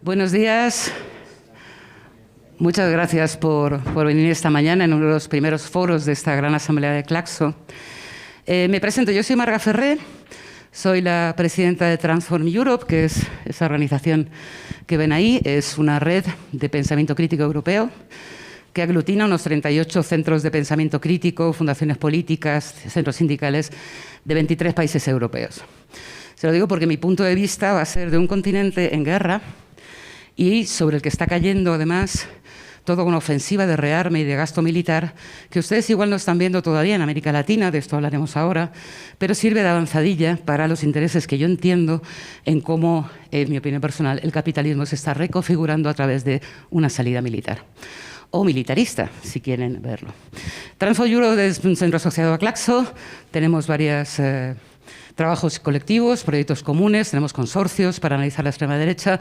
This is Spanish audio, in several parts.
Buenos días. Muchas gracias por venir esta mañana en uno de los primeros foros de esta gran asamblea de Claxo. Me presento, yo soy Marga Ferré, soy la presidenta de Transform Europe, que es esa organización que ven ahí. Es una red de pensamiento crítico europeo que aglutina unos 38 centros de pensamiento crítico, fundaciones políticas, centros sindicales de 23 países europeos. Se lo digo porque mi punto de vista va a ser de un continente en guerra y sobre el que está cayendo, además, toda una ofensiva de rearme y de gasto militar que ustedes igual no están viendo todavía en América Latina, de esto hablaremos ahora, pero sirve de avanzadilla para los intereses que yo entiendo en cómo, en mi opinión personal, el capitalismo se está reconfigurando a través de una salida militar. O militarista, si quieren verlo. Transform Europe es un centro asociado a Claxo, tenemos varios trabajos colectivos, proyectos comunes, tenemos consorcios para analizar la extrema derecha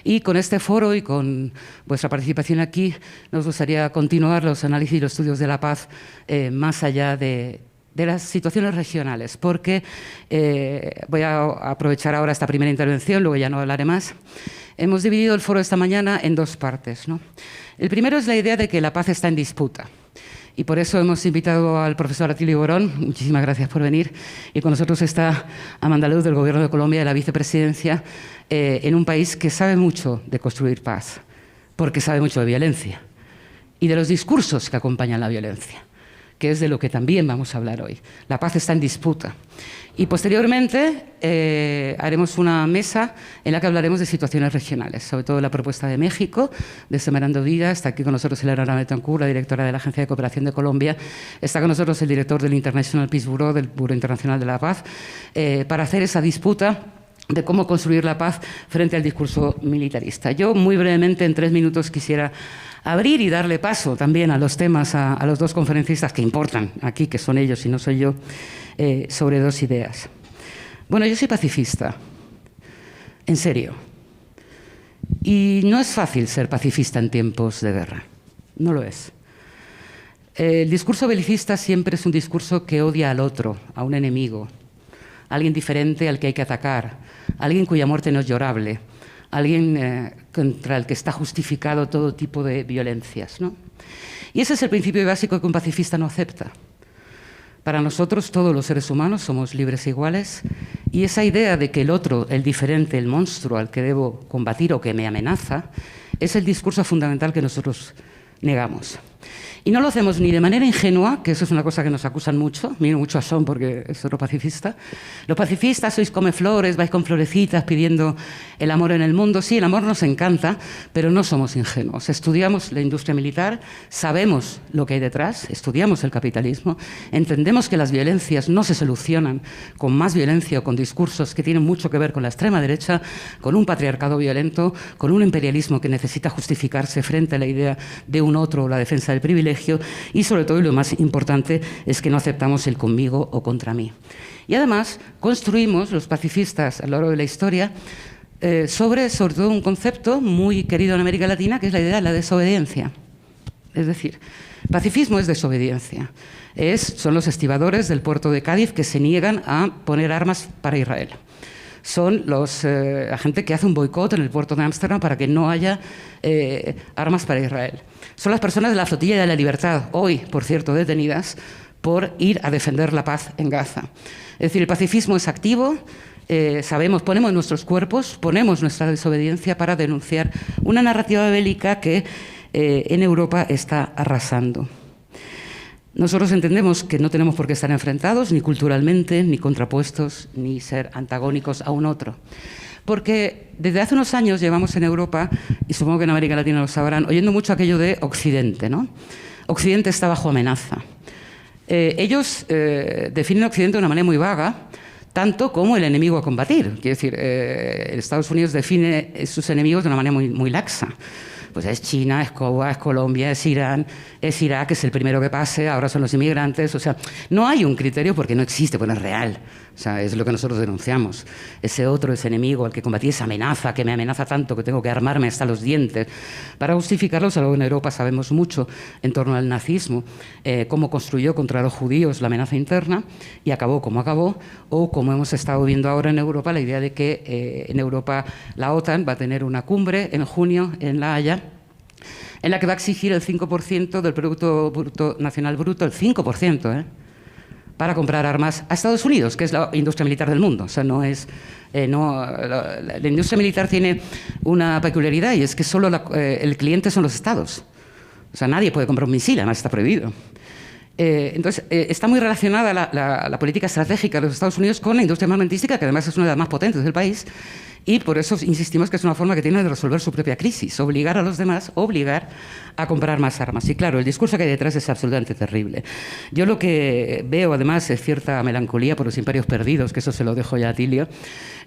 y con este foro y con vuestra participación aquí nos gustaría continuar los análisis y los estudios de la paz más allá de las situaciones regionales, porque voy a aprovechar ahora esta primera intervención, luego ya no hablaré más. Hemos dividido el foro esta mañana en dos partes, ¿no? El primero es la idea de que la paz está en disputa. Y por eso hemos invitado al profesor Atilio Borón, muchísimas gracias por venir, y con nosotros está Amanda Luz del Gobierno de Colombia, de la Vicepresidencia, en un país que sabe mucho de construir paz, porque sabe mucho de violencia y de los discursos que acompañan la violencia, que es de lo que también vamos a hablar hoy. La paz está en disputa. Y posteriormente haremos una mesa en la que hablaremos de situaciones regionales, sobre todo la propuesta de México, de Sembrando Vida. Está aquí con nosotros Eleonora Betancourt, la directora de la Agencia de Cooperación de Colombia. Está con nosotros el director del International Peace Bureau, del Buró Internacional de la Paz, para hacer esa disputa de cómo construir la paz frente al discurso militarista. Yo, muy brevemente, en 3 minutos, quisiera abrir y darle paso también a los temas, a los dos conferencistas que importan aquí, que son ellos y no soy yo, sobre dos ideas. Bueno, yo soy pacifista, en serio. Y no es fácil ser pacifista en tiempos de guerra, no lo es. El discurso belicista siempre es un discurso que odia al otro, a un enemigo, a alguien diferente al que hay que atacar, a alguien cuya muerte no es llorable, alguien contra el que está justificado todo tipo de violencias, ¿no? Y ese es el principio básico que un pacifista no acepta. Para nosotros, todos los seres humanos somos libres e iguales, y esa idea de que el otro, el diferente, el monstruo al que debo combatir o que me amenaza, es el discurso fundamental que nosotros negamos. Y no lo hacemos ni de manera ingenua, que eso es una cosa que nos acusan mucho, miro mucho a Son porque es otro pacifista. Los pacifistas sois come flores, vais con florecitas pidiendo el amor en el mundo. Sí, el amor nos encanta, pero no somos ingenuos. Estudiamos la industria militar, sabemos lo que hay detrás, estudiamos el capitalismo, entendemos que las violencias no se solucionan con más violencia o con discursos que tienen mucho que ver con la extrema derecha, con un patriarcado violento, con un imperialismo que necesita justificarse frente a la idea de un otro o la defensa del privilegio. Y sobre todo, y lo más importante, es que no aceptamos el conmigo o contra mí. Y además construimos, los pacifistas a lo largo de la historia, sobre todo un concepto muy querido en América Latina, que es la idea de la desobediencia. Es decir, pacifismo es desobediencia. Son los estibadores del puerto de Cádiz que se niegan a poner armas para Israel. Son la gente que hace un boicot en el puerto de Ámsterdam para que no haya armas para Israel. Son las personas de la Flotilla de la Libertad, hoy, por cierto, detenidas por ir a defender la paz en Gaza. Es decir, el pacifismo es activo, ponemos nuestros cuerpos, ponemos nuestra desobediencia para denunciar una narrativa bélica que en Europa está arrasando. Nosotros entendemos que no tenemos por qué estar enfrentados, ni culturalmente, ni contrapuestos, ni ser antagónicos a un otro. Porque desde hace unos años llevamos en Europa, y supongo que en América Latina lo sabrán, oyendo mucho aquello de Occidente, ¿no? Occidente está bajo amenaza. Ellos definen Occidente de una manera muy vaga, tanto como el enemigo a combatir. Quiero decir, Estados Unidos define sus enemigos de una manera muy laxa. pues es China, es Cuba, es Colombia, es Irán, es Irak, es el primero que pase, ahora son los inmigrantes. O sea, no hay un criterio porque no existe, pues no es real. O sea, es lo que nosotros denunciamos. Ese otro, ese enemigo al que combatí, esa amenaza que me amenaza tanto que tengo que armarme hasta los dientes para justificarlos. Algo en Europa sabemos mucho en torno al nazismo, cómo construyó contra los judíos la amenaza interna y acabó como acabó, o como hemos estado viendo ahora en Europa, la idea de que en Europa la OTAN va a tener una cumbre en junio en La Haya, en la que va a exigir el 5% del Producto Nacional Bruto, el 5%, para comprar armas a Estados Unidos, que es la industria militar del mundo. O sea, no es... la industria militar tiene una peculiaridad y es que solo el cliente son los estados. O sea, nadie puede comprar un misil, además está prohibido. Entonces, está muy relacionada la política estratégica de los Estados Unidos con la industria armamentística, que además es una de las más potentes del país, y por eso insistimos que es una forma que tiene de resolver su propia crisis, obligar a los demás, obligar a comprar más armas. Y claro, el discurso que hay detrás es absolutamente terrible. Yo lo que veo, además, es cierta melancolía por los imperios perdidos, que eso se lo dejo ya a Tilio,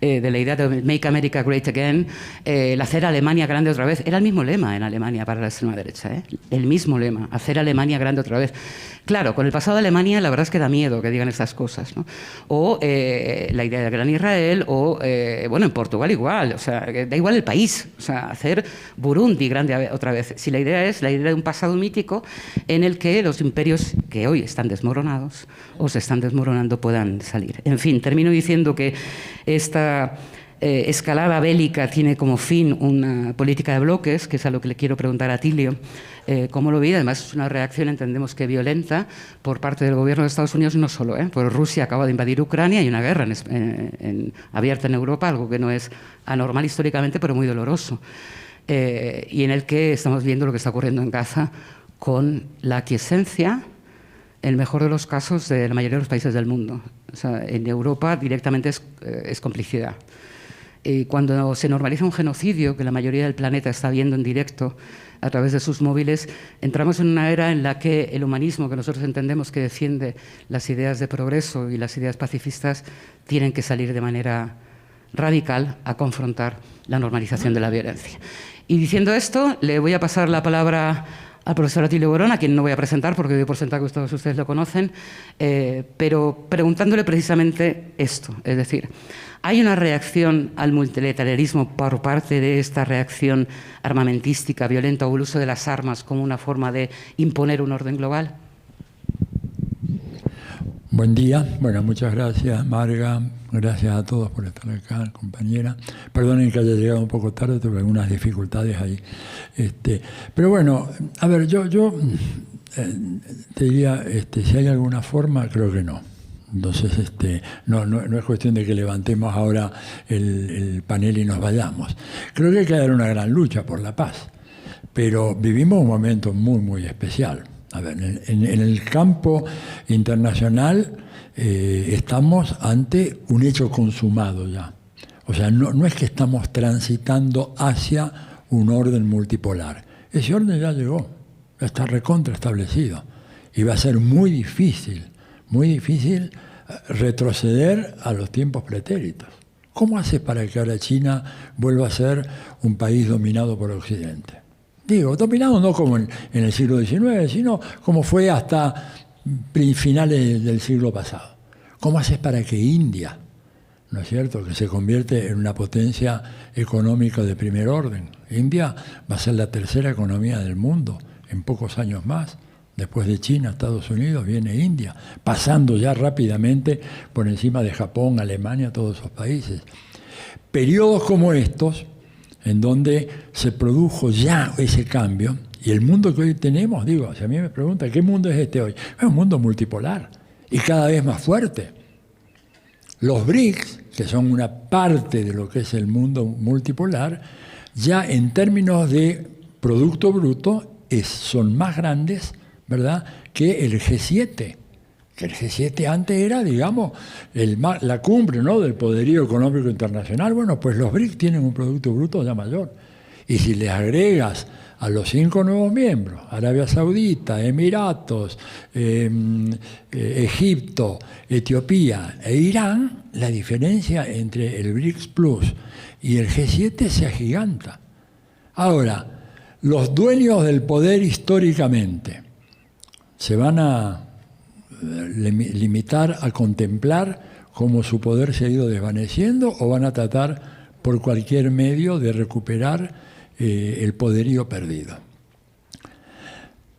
de la idea de Make America Great Again, el hacer Alemania grande otra vez. Era el mismo lema en Alemania para la extrema derecha, el mismo lema, hacer Alemania grande otra vez. Claro, con el pasado de Alemania la verdad es que da miedo que digan estas cosas, ¿no? O la idea del Gran Israel, o bueno, en Portugal igual, o sea, da igual el país, o sea, hacer Burundi grande otra vez. Si la idea es la idea de un pasado mítico en el que los imperios que hoy están desmoronados o se están desmoronando puedan salir. En fin, termino diciendo que esta escalada bélica tiene como fin una política de bloques, que es a lo que le quiero preguntar a Tilio. ¿Cómo lo ve? Además, es una reacción, entendemos que violenta, por parte del gobierno de Estados Unidos, no solo, porque Rusia acaba de invadir Ucrania y una guerra abierta en Europa, algo que no es anormal históricamente, pero muy doloroso. Y en el que estamos viendo lo que está ocurriendo en Gaza con la aquiescencia, en el mejor de los casos, de la mayoría de los países del mundo. O sea, en Europa directamente es complicidad. Y cuando se normaliza un genocidio, que la mayoría del planeta está viendo en directo a través de sus móviles, entramos en una era en la que el humanismo que nosotros entendemos que defiende las ideas de progreso y las ideas pacifistas tienen que salir de manera radical a confrontar la normalización de la violencia. Y diciendo esto, le voy a pasar la palabra al profesor Atilio Borón, a quien no voy a presentar porque doy por sentado que todos ustedes lo conocen, pero preguntándole precisamente esto, es decir, ¿hay una reacción al multilateralismo por parte de esta reacción armamentística, violenta o el uso de las armas como una forma de imponer un orden global? Buen día. Bueno, muchas gracias, Marga. Gracias a todos por estar acá, compañera. Perdonen que haya llegado un poco tarde, tuve algunas dificultades ahí. Pero bueno, a ver, yo te diría, si hay alguna forma, creo que no. Entonces, no es cuestión de que levantemos ahora el panel y nos vayamos. Creo que hay que dar una gran lucha por la paz, pero vivimos un momento muy, muy especial. A ver, en el campo internacional estamos ante un hecho consumado ya. O sea, no es que estamos transitando hacia un orden multipolar. Ese orden ya llegó, ya está recontra establecido. Y va a ser muy difícil retroceder a los tiempos pretéritos. ¿Cómo haces para que ahora China vuelva a ser un país dominado por Occidente? Digo, dominado no como en el siglo XIX, sino como fue hasta finales del siglo pasado. ¿Cómo haces para que India, ¿no es cierto?, que se convierte en una potencia económica de primer orden? India va a ser la tercera economía del mundo en pocos años más. Después de China, Estados Unidos, viene India, pasando ya rápidamente por encima de Japón, Alemania, todos esos países. Periodos como estos, en donde se produjo ya ese cambio, y el mundo que hoy tenemos, digo, si a mí me preguntan, ¿qué mundo es este hoy? Es un mundo multipolar y cada vez más fuerte. Los BRICS, que son una parte de lo que es el mundo multipolar, ya en términos de Producto Bruto son más grandes, ¿verdad?, que el G7. Que el G7 antes era, digamos, la cumbre, ¿no?, del poderío económico internacional. Bueno, pues los BRICS tienen un Producto Bruto ya mayor. Y si les agregas a los 5 nuevos miembros, Arabia Saudita, Emiratos, Egipto, Etiopía e Irán, la diferencia entre el BRICS Plus y el G7 se agiganta. Ahora, los dueños del poder históricamente se van a limitar a contemplar cómo su poder se ha ido desvaneciendo o van a tratar por cualquier medio de recuperar el poderío perdido.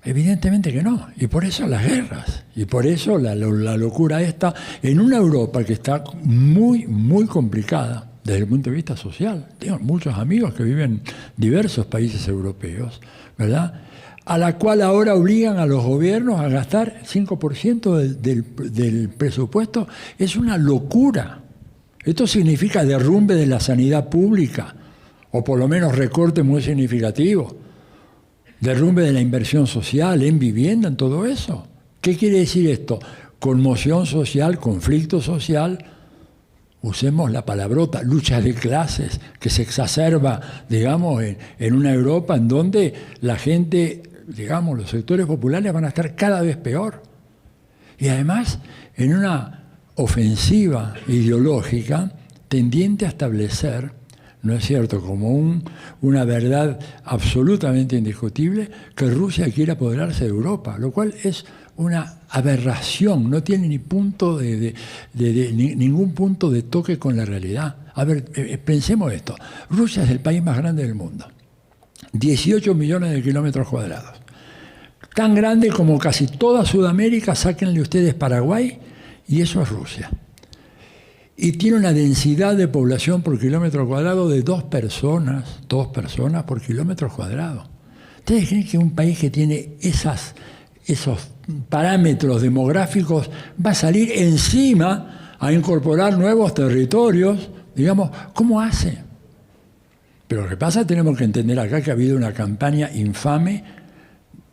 Evidentemente que no, y por eso las guerras, y por eso la locura esta, en una Europa que está muy, muy complicada desde el punto de vista social. Tengo muchos amigos que viven en diversos países europeos, ¿verdad?, a la cual ahora obligan a los gobiernos a gastar 5% del presupuesto. Es una locura. Esto significa derrumbe de la sanidad pública, o por lo menos recorte muy significativo. Derrumbe de la inversión social en vivienda, en todo eso. ¿Qué quiere decir esto? Conmoción social, conflicto social. Usemos la palabrota, lucha de clases, que se exacerba, digamos, en una Europa en donde la gente, digamos, los sectores populares van a estar cada vez peor. Y además, en una ofensiva ideológica tendiente a establecer, ¿no es cierto?, como una verdad absolutamente indiscutible, que Rusia quiere apoderarse de Europa, lo cual es una aberración, no tiene ni punto ningún punto de toque con la realidad. A ver, pensemos esto. Rusia es el país más grande del mundo. 18 millones de kilómetros cuadrados. Tan grande como casi toda Sudamérica, sáquenle ustedes Paraguay, y eso es Rusia. Y tiene una densidad de población por kilómetro cuadrado de 2 personas por kilómetro cuadrado. ¿Ustedes creen que un país que tiene esos parámetros demográficos va a salir encima a incorporar nuevos territorios? Digamos, ¿cómo hace? Pero lo que pasa, tenemos que entender acá que ha habido una campaña infame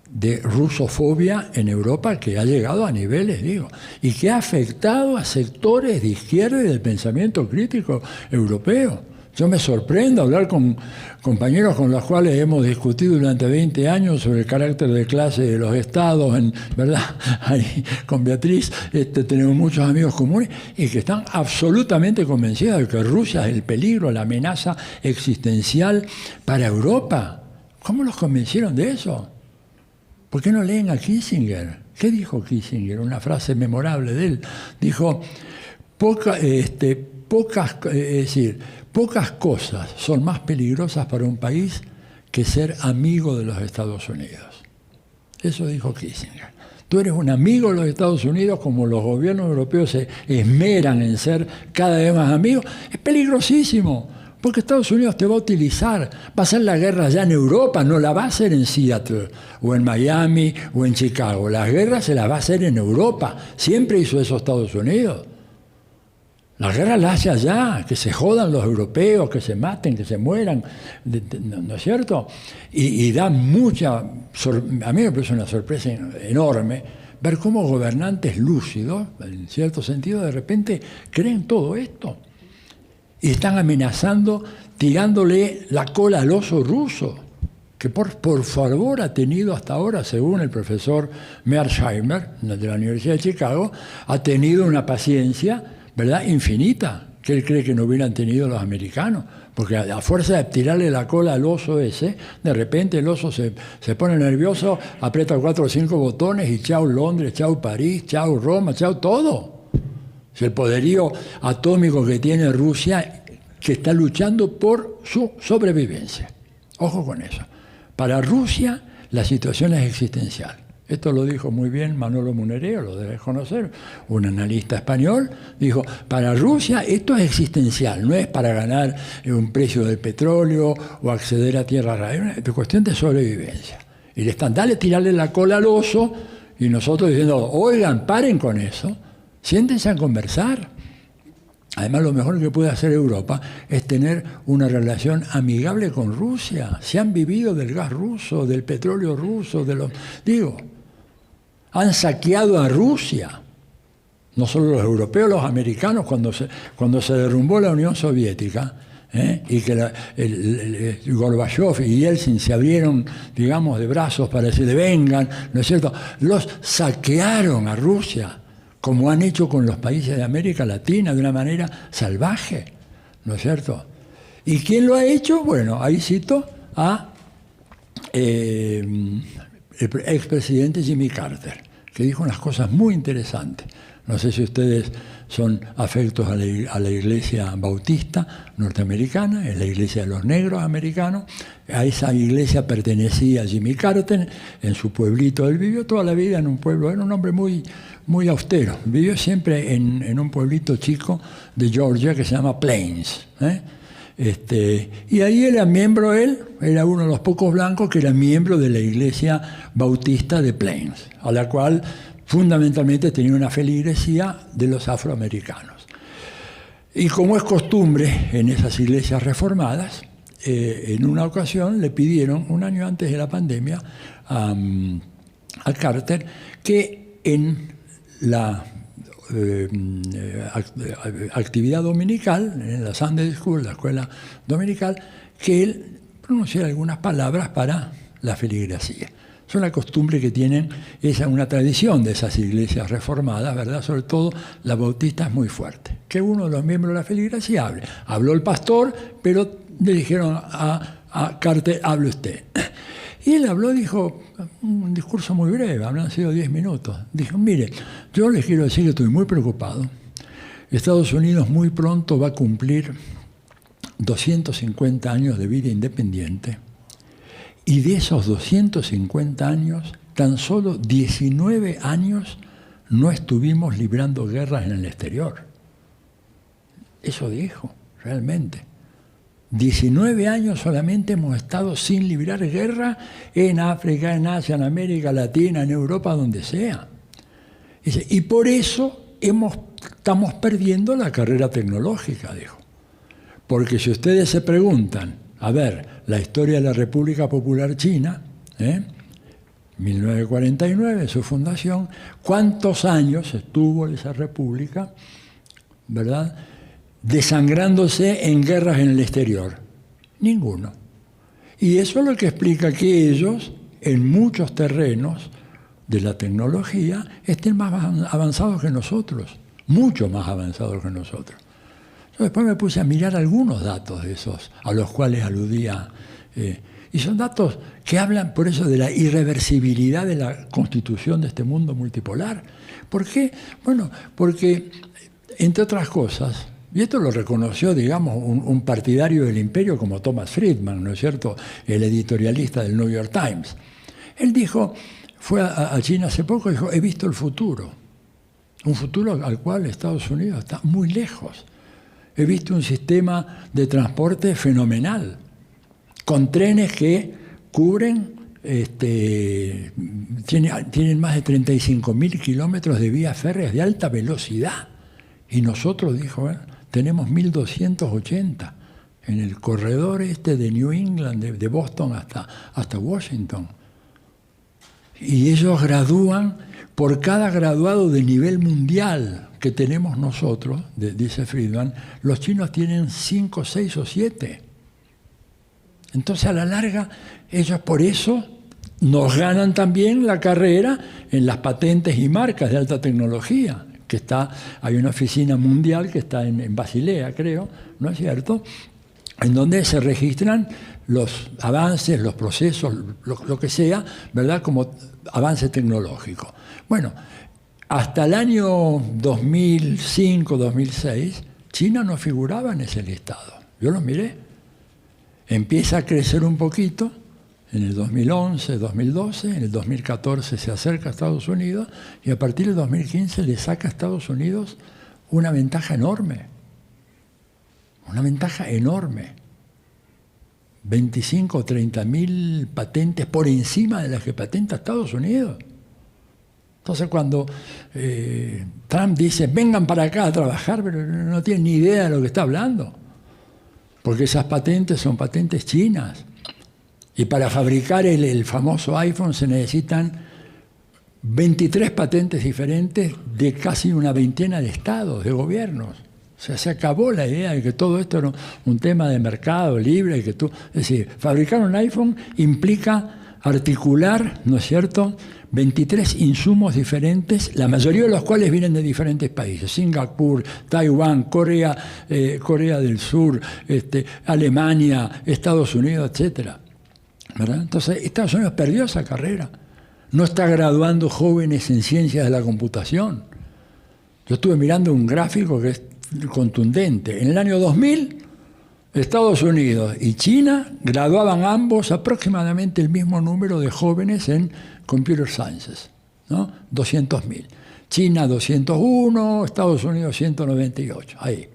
de rusofobia en Europa que ha llegado a niveles, digo, y que ha afectado a sectores de izquierda y del pensamiento crítico europeo. Yo me sorprendo hablar con compañeros con los cuales hemos discutido durante 20 años sobre el carácter de clase de los estados, ¿verdad? Ahí, con Beatriz tenemos muchos amigos comunes y que están absolutamente convencidos de que Rusia es el peligro, la amenaza existencial para Europa. ¿Cómo los convencieron de eso? ¿Por qué no leen a Kissinger? ¿Qué dijo Kissinger? Una frase memorable de él. Dijo, pocas cosas son más peligrosas para un país que ser amigo de los Estados Unidos. Eso dijo Kissinger. Tú eres un amigo de los Estados Unidos, como los gobiernos europeos se esmeran en ser cada vez más amigos. Es peligrosísimo. Porque Estados Unidos te va a utilizar, va a hacer la guerra ya en Europa, no la va a hacer en Seattle, o en Miami, o en Chicago. Las guerras se las va a hacer en Europa. Siempre hizo eso Estados Unidos. Las guerras las hace allá, que se jodan los europeos, que se maten, que se mueran, ¿no es cierto? Y da mucha, a mí me parece una sorpresa enorme, ver cómo gobernantes lúcidos, en cierto sentido, de repente creen todo esto. Y están amenazando, tirándole la cola al oso ruso, que por favor ha tenido hasta ahora, según el profesor Mearsheimer, de la Universidad de Chicago, ha tenido una paciencia, ¿verdad?, infinita, que él cree que no hubieran tenido los americanos. Porque a fuerza de tirarle la cola al oso ese, de repente el oso se pone nervioso, aprieta 4 o 5 botones y chau Londres, chau París, chau Roma, chau todo. Es el poderío atómico que tiene Rusia, que está luchando por su sobrevivencia. Ojo con eso. Para Rusia la situación es existencial. Esto lo dijo muy bien Manolo Munereo, lo debes conocer, un analista español. Dijo, para Rusia esto es existencial, no es para ganar un precio del petróleo o acceder a tierra rara, es cuestión de sobrevivencia. Y le están, tirarle la cola al oso, y nosotros diciendo, oigan, paren con eso. Siéntense a conversar. Además, lo mejor que puede hacer Europa es tener una relación amigable con Rusia. Se han vivido del gas ruso, del petróleo ruso, han saqueado a Rusia. No solo los europeos, los americanos, cuando se derrumbó la Unión Soviética, y que Gorbachev y Yeltsin se abrieron, digamos, de brazos para decirle, vengan, ¿no es cierto? Los saquearon a Rusia, como han hecho con los países de América Latina, de una manera salvaje, ¿no es cierto? ¿Y quién lo ha hecho? Bueno, ahí cito a el expresidente Jimmy Carter, que dijo unas cosas muy interesantes. No sé si ustedes son afectos a la iglesia bautista norteamericana, es la iglesia de los negros americanos. A esa iglesia pertenecía Jimmy Carter, en su pueblito. Él vivió toda la vida en un pueblo, era un hombre muy, muy austero. Vivió siempre en un pueblito chico de Georgia que se llama Plains. Y ahí era miembro, él era uno de los pocos blancos que era miembro de la iglesia bautista de Plains, a la cual fundamentalmente tenía una feligresía de los afroamericanos. Y como es costumbre en esas iglesias reformadas, en una ocasión le pidieron, un año antes de la pandemia, a Carter que en la actividad dominical, en la Sunday School, la escuela dominical, que él pronunciara algunas palabras para la feligresía. Es una costumbre que tienen, es una tradición de esas iglesias reformadas, ¿verdad? Sobre todo la bautista es muy fuerte. Que uno de los miembros de la feligresía hable. Habló el pastor, pero le dijeron a Carter, hable usted. Y él habló, dijo, un discurso muy breve, habrán sido 10 minutos. Dijo, mire, yo les quiero decir que estoy muy preocupado. Estados Unidos muy pronto va a cumplir 250 años de vida independiente. Y de esos 250 años, tan solo 19 años no estuvimos librando guerras en el exterior. Eso dijo, realmente. 19 años solamente hemos estado sin librar guerra en África, en Asia, en América Latina, en Europa, donde sea. Y por eso estamos perdiendo la carrera tecnológica, dijo. Porque si ustedes se preguntan, a ver, la historia de la República Popular China, 1949, su fundación, ¿cuántos años estuvo esa república, verdad, desangrándose en guerras en el exterior? Ninguno. Y eso es lo que explica que ellos, en muchos terrenos de la tecnología, estén más avanzados que nosotros, mucho más avanzados que nosotros. Yo después me puse a mirar algunos datos de esos a los cuales aludía, y son datos que hablan por eso de la irreversibilidad de la constitución de este mundo multipolar. ¿Por qué? Bueno, porque, entre otras cosas, y esto lo reconoció, digamos, un partidario del imperio como Thomas Friedman, ¿no es cierto?, el editorialista del New York Times. Él dijo, fue a China hace poco y dijo, he visto el futuro, un futuro al cual Estados Unidos está muy lejos. He visto un sistema de transporte fenomenal, con trenes que cubren, tienen más de 35.000 kilómetros de vías férreas de alta velocidad. Y nosotros, dijo, tenemos 1.280 en el corredor de New England, de Boston hasta Washington. Y ellos gradúan por cada graduado de nivel mundial que tenemos nosotros, dice Friedman, los chinos tienen 5, 6 o 7. Entonces, a la larga, ellos por eso nos ganan también la carrera en las patentes y marcas de alta tecnología, que hay una oficina mundial que está en Basilea, creo, ¿no es cierto?, en donde se registran los avances, los procesos, lo que sea, ¿verdad?, como avance tecnológico. Bueno, hasta el año 2005, 2006, China no figuraba en ese listado. Yo lo miré. Empieza a crecer un poquito en el 2011, 2012, en el 2014 se acerca a Estados Unidos y a partir del 2015 le saca a Estados Unidos una ventaja enorme. Una ventaja enorme. 25 o 30.000 patentes por encima de las que patenta Estados Unidos. Entonces cuando Trump dice, vengan para acá a trabajar, pero no tienen ni idea de lo que está hablando. Porque esas patentes son patentes chinas. Y para fabricar el famoso iPhone se necesitan 23 patentes diferentes de casi una veintena de estados, de gobiernos. O sea, se acabó la idea de que todo esto era un tema de mercado libre. Es decir, fabricar un iPhone implica articular, ¿no es cierto?, 23 insumos diferentes, la mayoría de los cuales vienen de diferentes países. Singapur, Taiwán, Corea del Sur, Alemania, Estados Unidos, etc. ¿verdad? Entonces, Estados Unidos perdió esa carrera. No está graduando jóvenes en ciencias de la computación. Yo estuve mirando un gráfico que es contundente. En el año 2000, Estados Unidos y China graduaban ambos aproximadamente el mismo número de jóvenes en Computer Sciences, ¿no? 200.000. China 201, Estados Unidos 198. Ahí.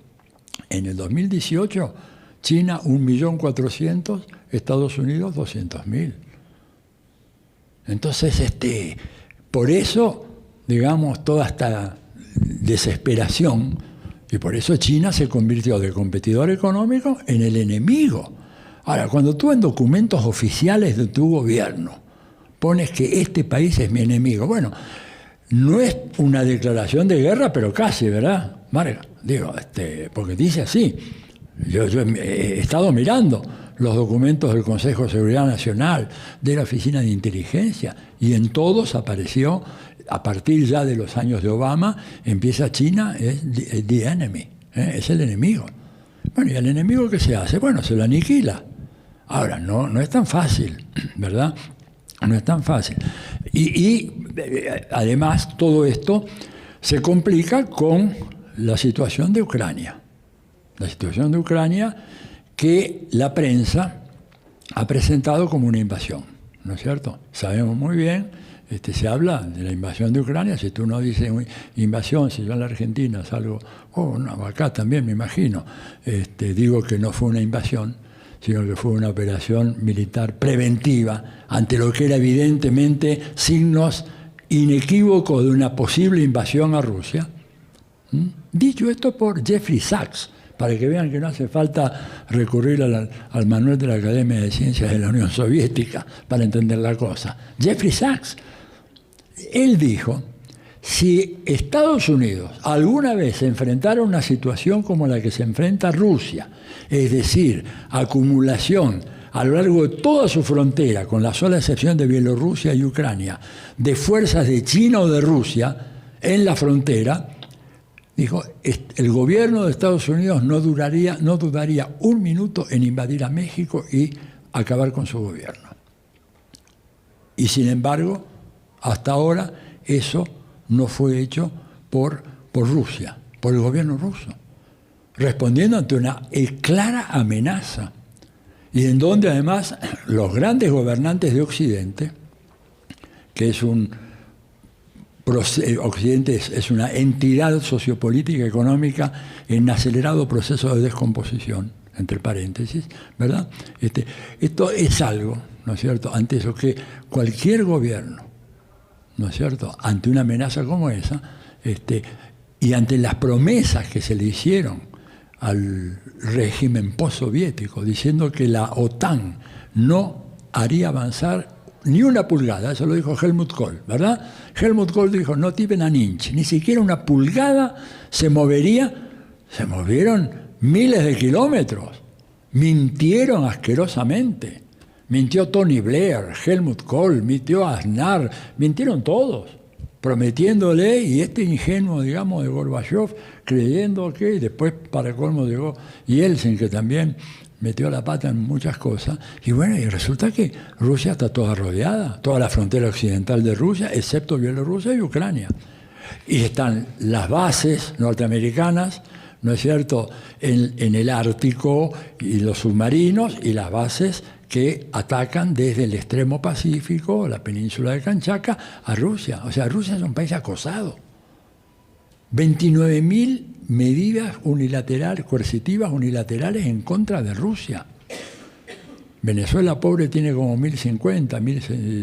En el 2018, China 1.400.000, Estados Unidos 200.000. Entonces, por eso, digamos, toda esta desesperación, y por eso China se convirtió de competidor económico en el enemigo. Ahora, cuando tú en documentos oficiales de tu gobierno pones que este país es mi enemigo, bueno, no es una declaración de guerra, pero casi, ¿verdad, Marga? Digo, porque dice así. Yo he estado mirando los documentos del Consejo de Seguridad Nacional, de la Oficina de Inteligencia, y en todos apareció, a partir ya de los años de Obama, empieza China, es the enemy, es el enemigo. Bueno, ¿y el enemigo qué se hace? Bueno, se lo aniquila. Ahora, no es tan fácil, ¿verdad? No es tan fácil. Y además todo esto se complica con la situación de Ucrania. La situación de Ucrania que la prensa ha presentado como una invasión, ¿no es cierto? Sabemos muy bien, se habla de la invasión de Ucrania. Si tú no dices invasión, si yo en la Argentina salgo, no, acá también me imagino, digo que no fue una invasión, sino que fue una operación militar preventiva ante lo que era evidentemente signos inequívocos de una posible invasión a Rusia. Dicho esto por Jeffrey Sachs, para que vean que no hace falta recurrir al manual de la Academia de Ciencias de la Unión Soviética para entender la cosa. Jeffrey Sachs, él dijo, si Estados Unidos alguna vez se enfrentara a una situación como la que se enfrenta Rusia, es decir, acumulación a lo largo de toda su frontera, con la sola excepción de Bielorrusia y Ucrania, de fuerzas de China o de Rusia en la frontera, dijo, el gobierno de Estados Unidos no dudaría un minuto en invadir a México y acabar con su gobierno. Y sin embargo, hasta ahora eso no fue hecho por Rusia, por el gobierno ruso, respondiendo ante una clara amenaza, y en donde además los grandes gobernantes de Occidente, que es Occidente es una entidad sociopolítica y económica en acelerado proceso de descomposición, entre paréntesis, ¿verdad? Esto es algo, ¿no es cierto?, ante eso que cualquier gobierno, ¿no es cierto?, ante una amenaza como esa, y ante las promesas que se le hicieron al régimen postsoviético, diciendo que la OTAN no haría avanzar ni una pulgada, eso lo dijo Helmut Kohl, ¿verdad? Helmut Kohl dijo, not even an inch, ni siquiera una pulgada se movería. Se movieron miles de kilómetros. Mintieron asquerosamente. Mintió Tony Blair, Helmut Kohl, mintió Aznar, mintieron todos, prometiéndole, y ingenuo, digamos, de Gorbachev, creyendo que, y después para colmo llegó Yeltsin, que también metió la pata en muchas cosas, y bueno, y resulta que Rusia está toda rodeada, toda la frontera occidental de Rusia, excepto Bielorrusia y Ucrania. Y están las bases norteamericanas, ¿no es cierto?, en el Ártico, y los submarinos, y las bases que atacan desde el extremo Pacífico, la península de Kamchatka, a Rusia. O sea, Rusia es un país acosado. 29.000 medidas unilaterales, coercitivas unilaterales en contra de Rusia. Venezuela, pobre, tiene como 1.050,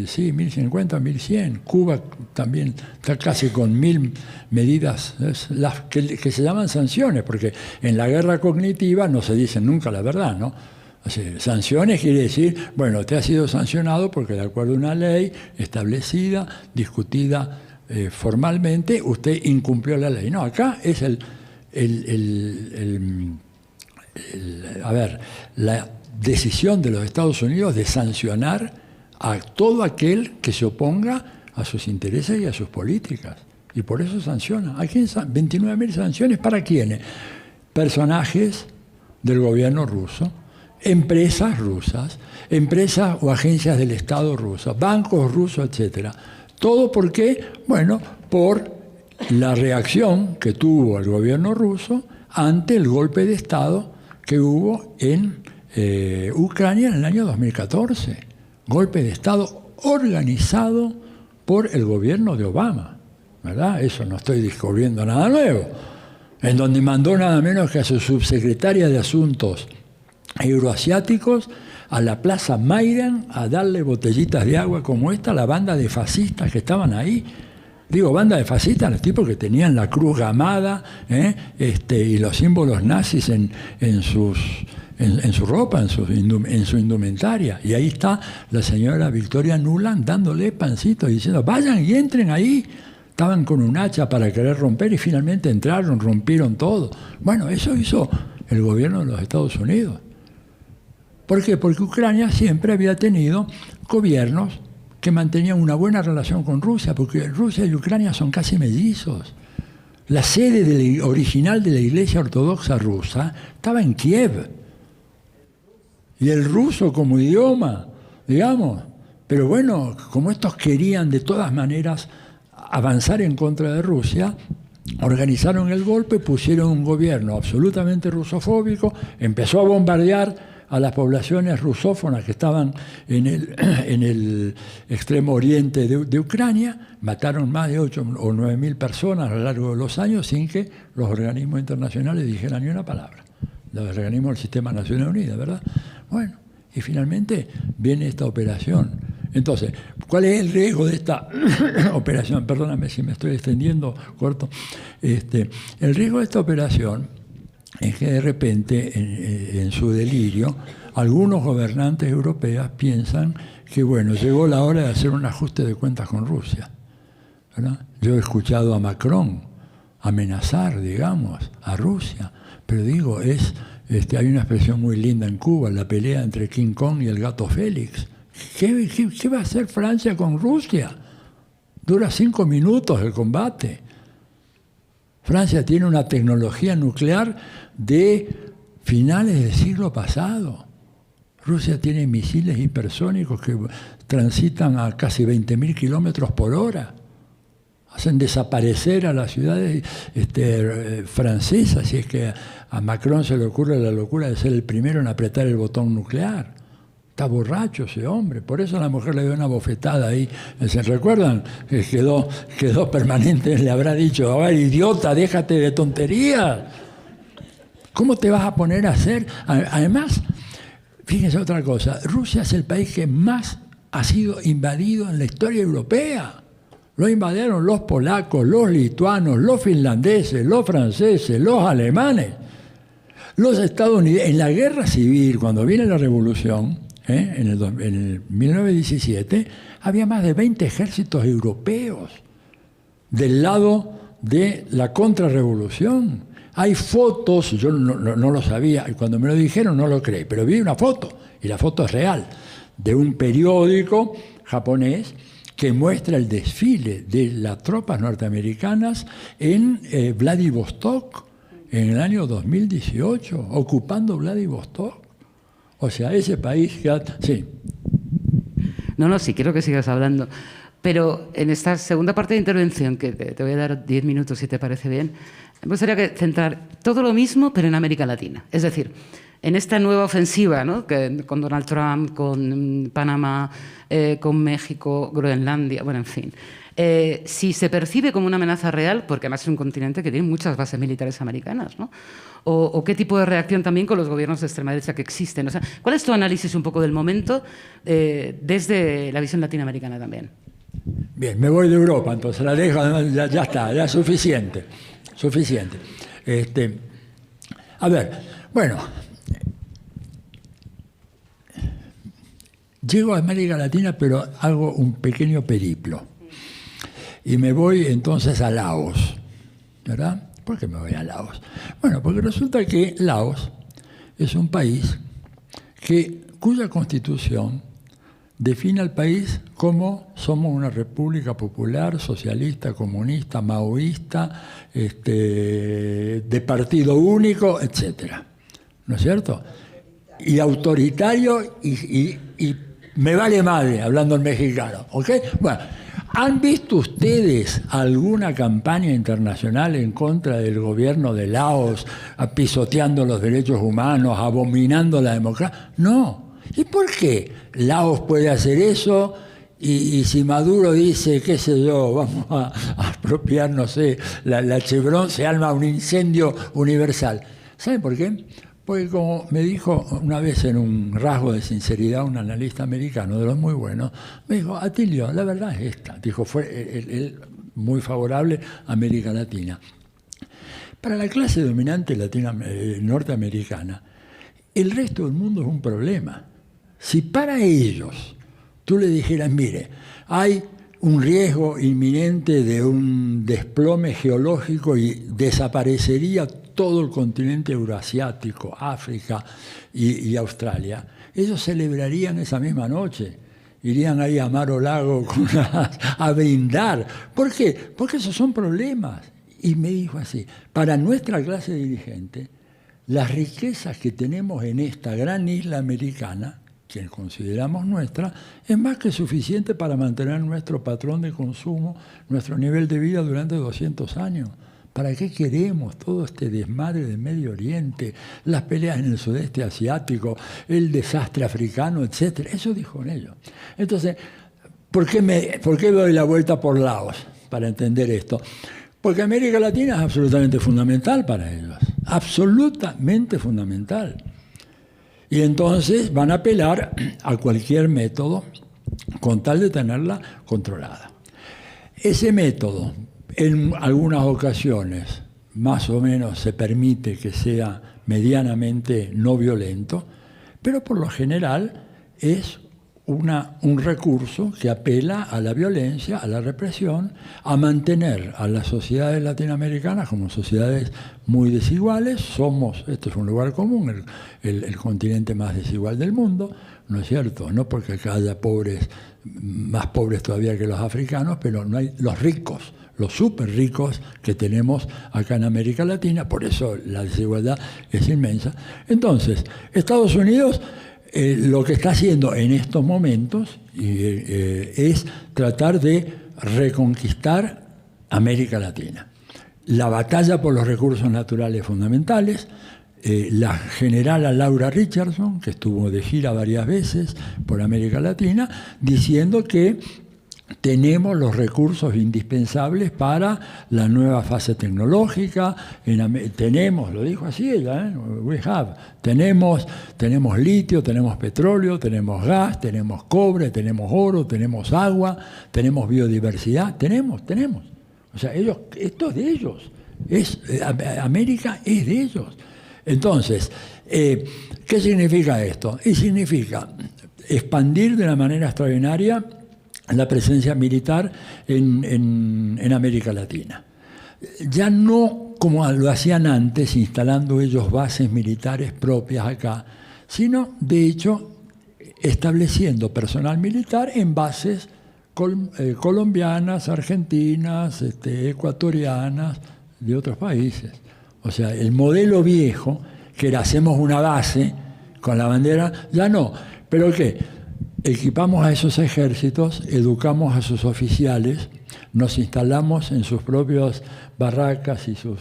1.100. Cuba también está casi con 1.000 medidas, las que se llaman sanciones, porque en la guerra cognitiva no se dice nunca la verdad, ¿no? O sea, sanciones quiere decir, bueno, usted ha sido sancionado porque de acuerdo a una ley establecida, discutida formalmente, usted incumplió la ley. No, acá es la decisión de los Estados Unidos de sancionar a todo aquel que se oponga a sus intereses y a sus políticas. Y por eso sanciona. ¿A quién? 29.000 sanciones. ¿Para quiénes? Personajes del gobierno ruso empresas rusas, empresas o agencias del Estado rusas, bancos rusos, etc. ¿Todo por qué? Bueno, por la reacción que tuvo el gobierno ruso ante el golpe de Estado que hubo en Ucrania en el año 2014. Golpe de Estado organizado por el gobierno de Obama, ¿verdad? Eso no estoy descubriendo nada nuevo. En donde mandó nada menos que a su subsecretaria de Asuntos Euroasiáticos a la Plaza Maidan a darle botellitas de agua como esta a la banda de fascistas que estaban ahí. Digo, banda de fascistas, los tipos que tenían la cruz gamada y los símbolos nazis en su ropa, en su indumentaria. Y ahí está la señora Victoria Nuland dándole pancito y diciendo, vayan y entren ahí. Estaban con un hacha para querer romper y finalmente entraron, rompieron todo. Bueno, eso hizo el gobierno de los Estados Unidos. ¿Por qué? Porque Ucrania siempre había tenido gobiernos que mantenían una buena relación con Rusia, porque Rusia y Ucrania son casi mellizos. La sede original de la Iglesia Ortodoxa rusa estaba en Kiev. Y el ruso como idioma, digamos. Pero bueno, como estos querían de todas maneras avanzar en contra de Rusia, organizaron el golpe, pusieron un gobierno absolutamente rusofóbico, empezó a bombardear a las poblaciones rusófonas que estaban en el extremo oriente de Ucrania, mataron más de 8 o 9 mil personas a lo largo de los años sin que los organismos internacionales dijeran ni una palabra. Los organismos del Sistema de Naciones Unidas, ¿verdad? Bueno, y finalmente viene esta operación. Entonces, ¿cuál es el riesgo de esta operación? Perdóname si me estoy extendiendo, corto. El riesgo de esta operación es que de repente, en su delirio, algunos gobernantes europeos piensan que, bueno, llegó la hora de hacer un ajuste de cuentas con Rusia, ¿verdad? Yo he escuchado a Macron amenazar, digamos, a Rusia, pero digo, hay una expresión muy linda en Cuba, la pelea entre King Kong y el gato Félix. ¿Qué va a hacer Francia con Rusia? Dura 5 minutos el combate. Francia tiene una tecnología nuclear de finales del siglo pasado. Rusia tiene misiles hipersónicos que transitan a casi 20.000 kilómetros por hora. Hacen desaparecer a las ciudades francesas, si es que a Macron se le ocurre la locura de ser el primero en apretar el botón nuclear. Está borracho ese hombre, por eso la mujer le dio una bofetada ahí. ¿Se recuerdan? Que quedó permanente, le habrá dicho, a ver, idiota, déjate de tonterías. ¿Cómo te vas a poner a hacer? Además, fíjense otra cosa, Rusia es el país que más ha sido invadido en la historia europea. Lo invadieron los polacos, los lituanos, los finlandeses, los franceses, los alemanes. Los estadounidenses, en la guerra civil, cuando viene la revolución, en el 1917, había más de 20 ejércitos europeos del lado de la contrarrevolución. Hay fotos, yo no lo sabía, y cuando me lo dijeron no lo creí, pero vi una foto, y la foto es real, de un periódico japonés que muestra el desfile de las tropas norteamericanas en Vladivostok en el año 2018, ocupando Vladivostok. O sea, ese país que... Sí. No, sí, quiero que sigas hablando. Pero en esta segunda parte de intervención, que te voy a dar 10 minutos si te parece bien, me gustaría centrar todo lo mismo, pero en América Latina. Es decir, en esta nueva ofensiva, ¿no? Con Donald Trump, con Panamá, con México, Groenlandia, bueno, en fin. Si se percibe como una amenaza real, porque además es un continente que tiene muchas bases militares americanas, ¿no? O qué tipo de reacción también con los gobiernos de extrema derecha que existen. O sea, ¿cuál es tu análisis un poco del momento desde la visión latinoamericana también? Bien, me voy de Europa, entonces la dejo, ya está, ya es suficiente. A ver, bueno, llego a América Latina, pero hago un pequeño periplo. Y me voy entonces a Laos, ¿verdad? ¿Por qué me voy a Laos? Bueno, porque resulta que Laos es un país cuya constitución define al país como somos una república popular, socialista, comunista, maoísta, de partido único, etc. ¿No es cierto? y autoritario y me vale madre, hablando en mexicano, ¿ok? Bueno, ¿han visto ustedes alguna campaña internacional en contra del gobierno de Laos, pisoteando los derechos humanos, abominando la democracia? No. ¿Y por qué Laos puede hacer eso? Y si Maduro dice, qué sé yo, vamos a apropiar, no sé, la Chevron, se arma un incendio universal. ¿Saben por qué? Porque como me dijo una vez en un rasgo de sinceridad un analista americano, de los muy buenos, me dijo, Atilio, la verdad es esta. Dijo, fue él muy favorable a América Latina. Para la clase dominante norteamericana, el resto del mundo es un problema. Si para ellos tú le dijeras, mire, hay un riesgo inminente de un desplome geológico y desaparecería todo el continente euroasiático, África y Australia, ellos celebrarían esa misma noche. Irían ahí a Mar o Lago a brindar. ¿Por qué? Porque esos son problemas. Y me dijo así, para nuestra clase dirigente, las riquezas que tenemos en esta gran isla americana, que consideramos nuestra, es más que suficiente para mantener nuestro patrón de consumo, nuestro nivel de vida durante 200 años. ¿Para qué queremos todo este desmadre del Medio Oriente, las peleas en el sudeste asiático, el desastre africano, etcétera? Eso dijo en ellos. Entonces, ¿por qué doy la vuelta por Laos para entender esto? Porque América Latina es absolutamente fundamental para ellos, absolutamente fundamental. Y entonces van a apelar a cualquier método con tal de tenerla controlada. Ese método, en algunas ocasiones, más o menos se permite que sea medianamente no violento, pero por lo general es un recurso que apela a la violencia, a la represión, a mantener a las sociedades latinoamericanas como sociedades muy desiguales. Esto es un lugar común, el continente más desigual del mundo, ¿no es cierto? No porque acá haya pobres, más pobres todavía que los africanos, pero no hay los ricos, los súper ricos que tenemos acá en América Latina, por eso la desigualdad es inmensa. Entonces, Estados Unidos lo que está haciendo en estos momentos es tratar de reconquistar América Latina. La batalla por los recursos naturales fundamentales, la generala Laura Richardson, que estuvo de gira varias veces por América Latina, diciendo que tenemos los recursos indispensables para la nueva fase tecnológica. Tenemos, lo dijo así ella, we have. Tenemos litio, tenemos petróleo, tenemos gas, tenemos cobre, tenemos oro, tenemos agua, tenemos biodiversidad, tenemos. O sea, esto es de ellos. América es de ellos. Entonces, ¿qué significa esto? Y significa expandir de una manera extraordinaria la presencia militar en América Latina. Ya no como lo hacían antes, instalando ellos bases militares propias acá, sino, de hecho, estableciendo personal militar en bases colombianas, argentinas, ecuatorianas, de otros países. O sea, el modelo viejo, que era hacemos una base con la bandera, ya no. ¿Pero qué? Equipamos a esos ejércitos, educamos a sus oficiales, nos instalamos en sus propias barracas y sus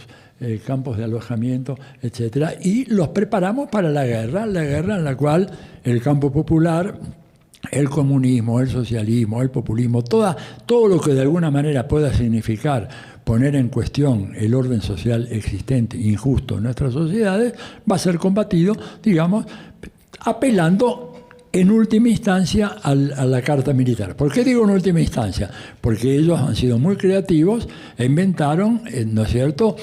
campos de alojamiento, etc. Y los preparamos para la guerra en la cual el campo popular, el comunismo, el socialismo, el populismo, todo lo que de alguna manera pueda significar poner en cuestión el orden social existente, injusto en nuestras sociedades, va a ser combatido, digamos, apelando en última instancia a la carta militar. ¿Por qué digo en última instancia? Porque ellos han sido muy creativos e inventaron, ¿no es cierto?,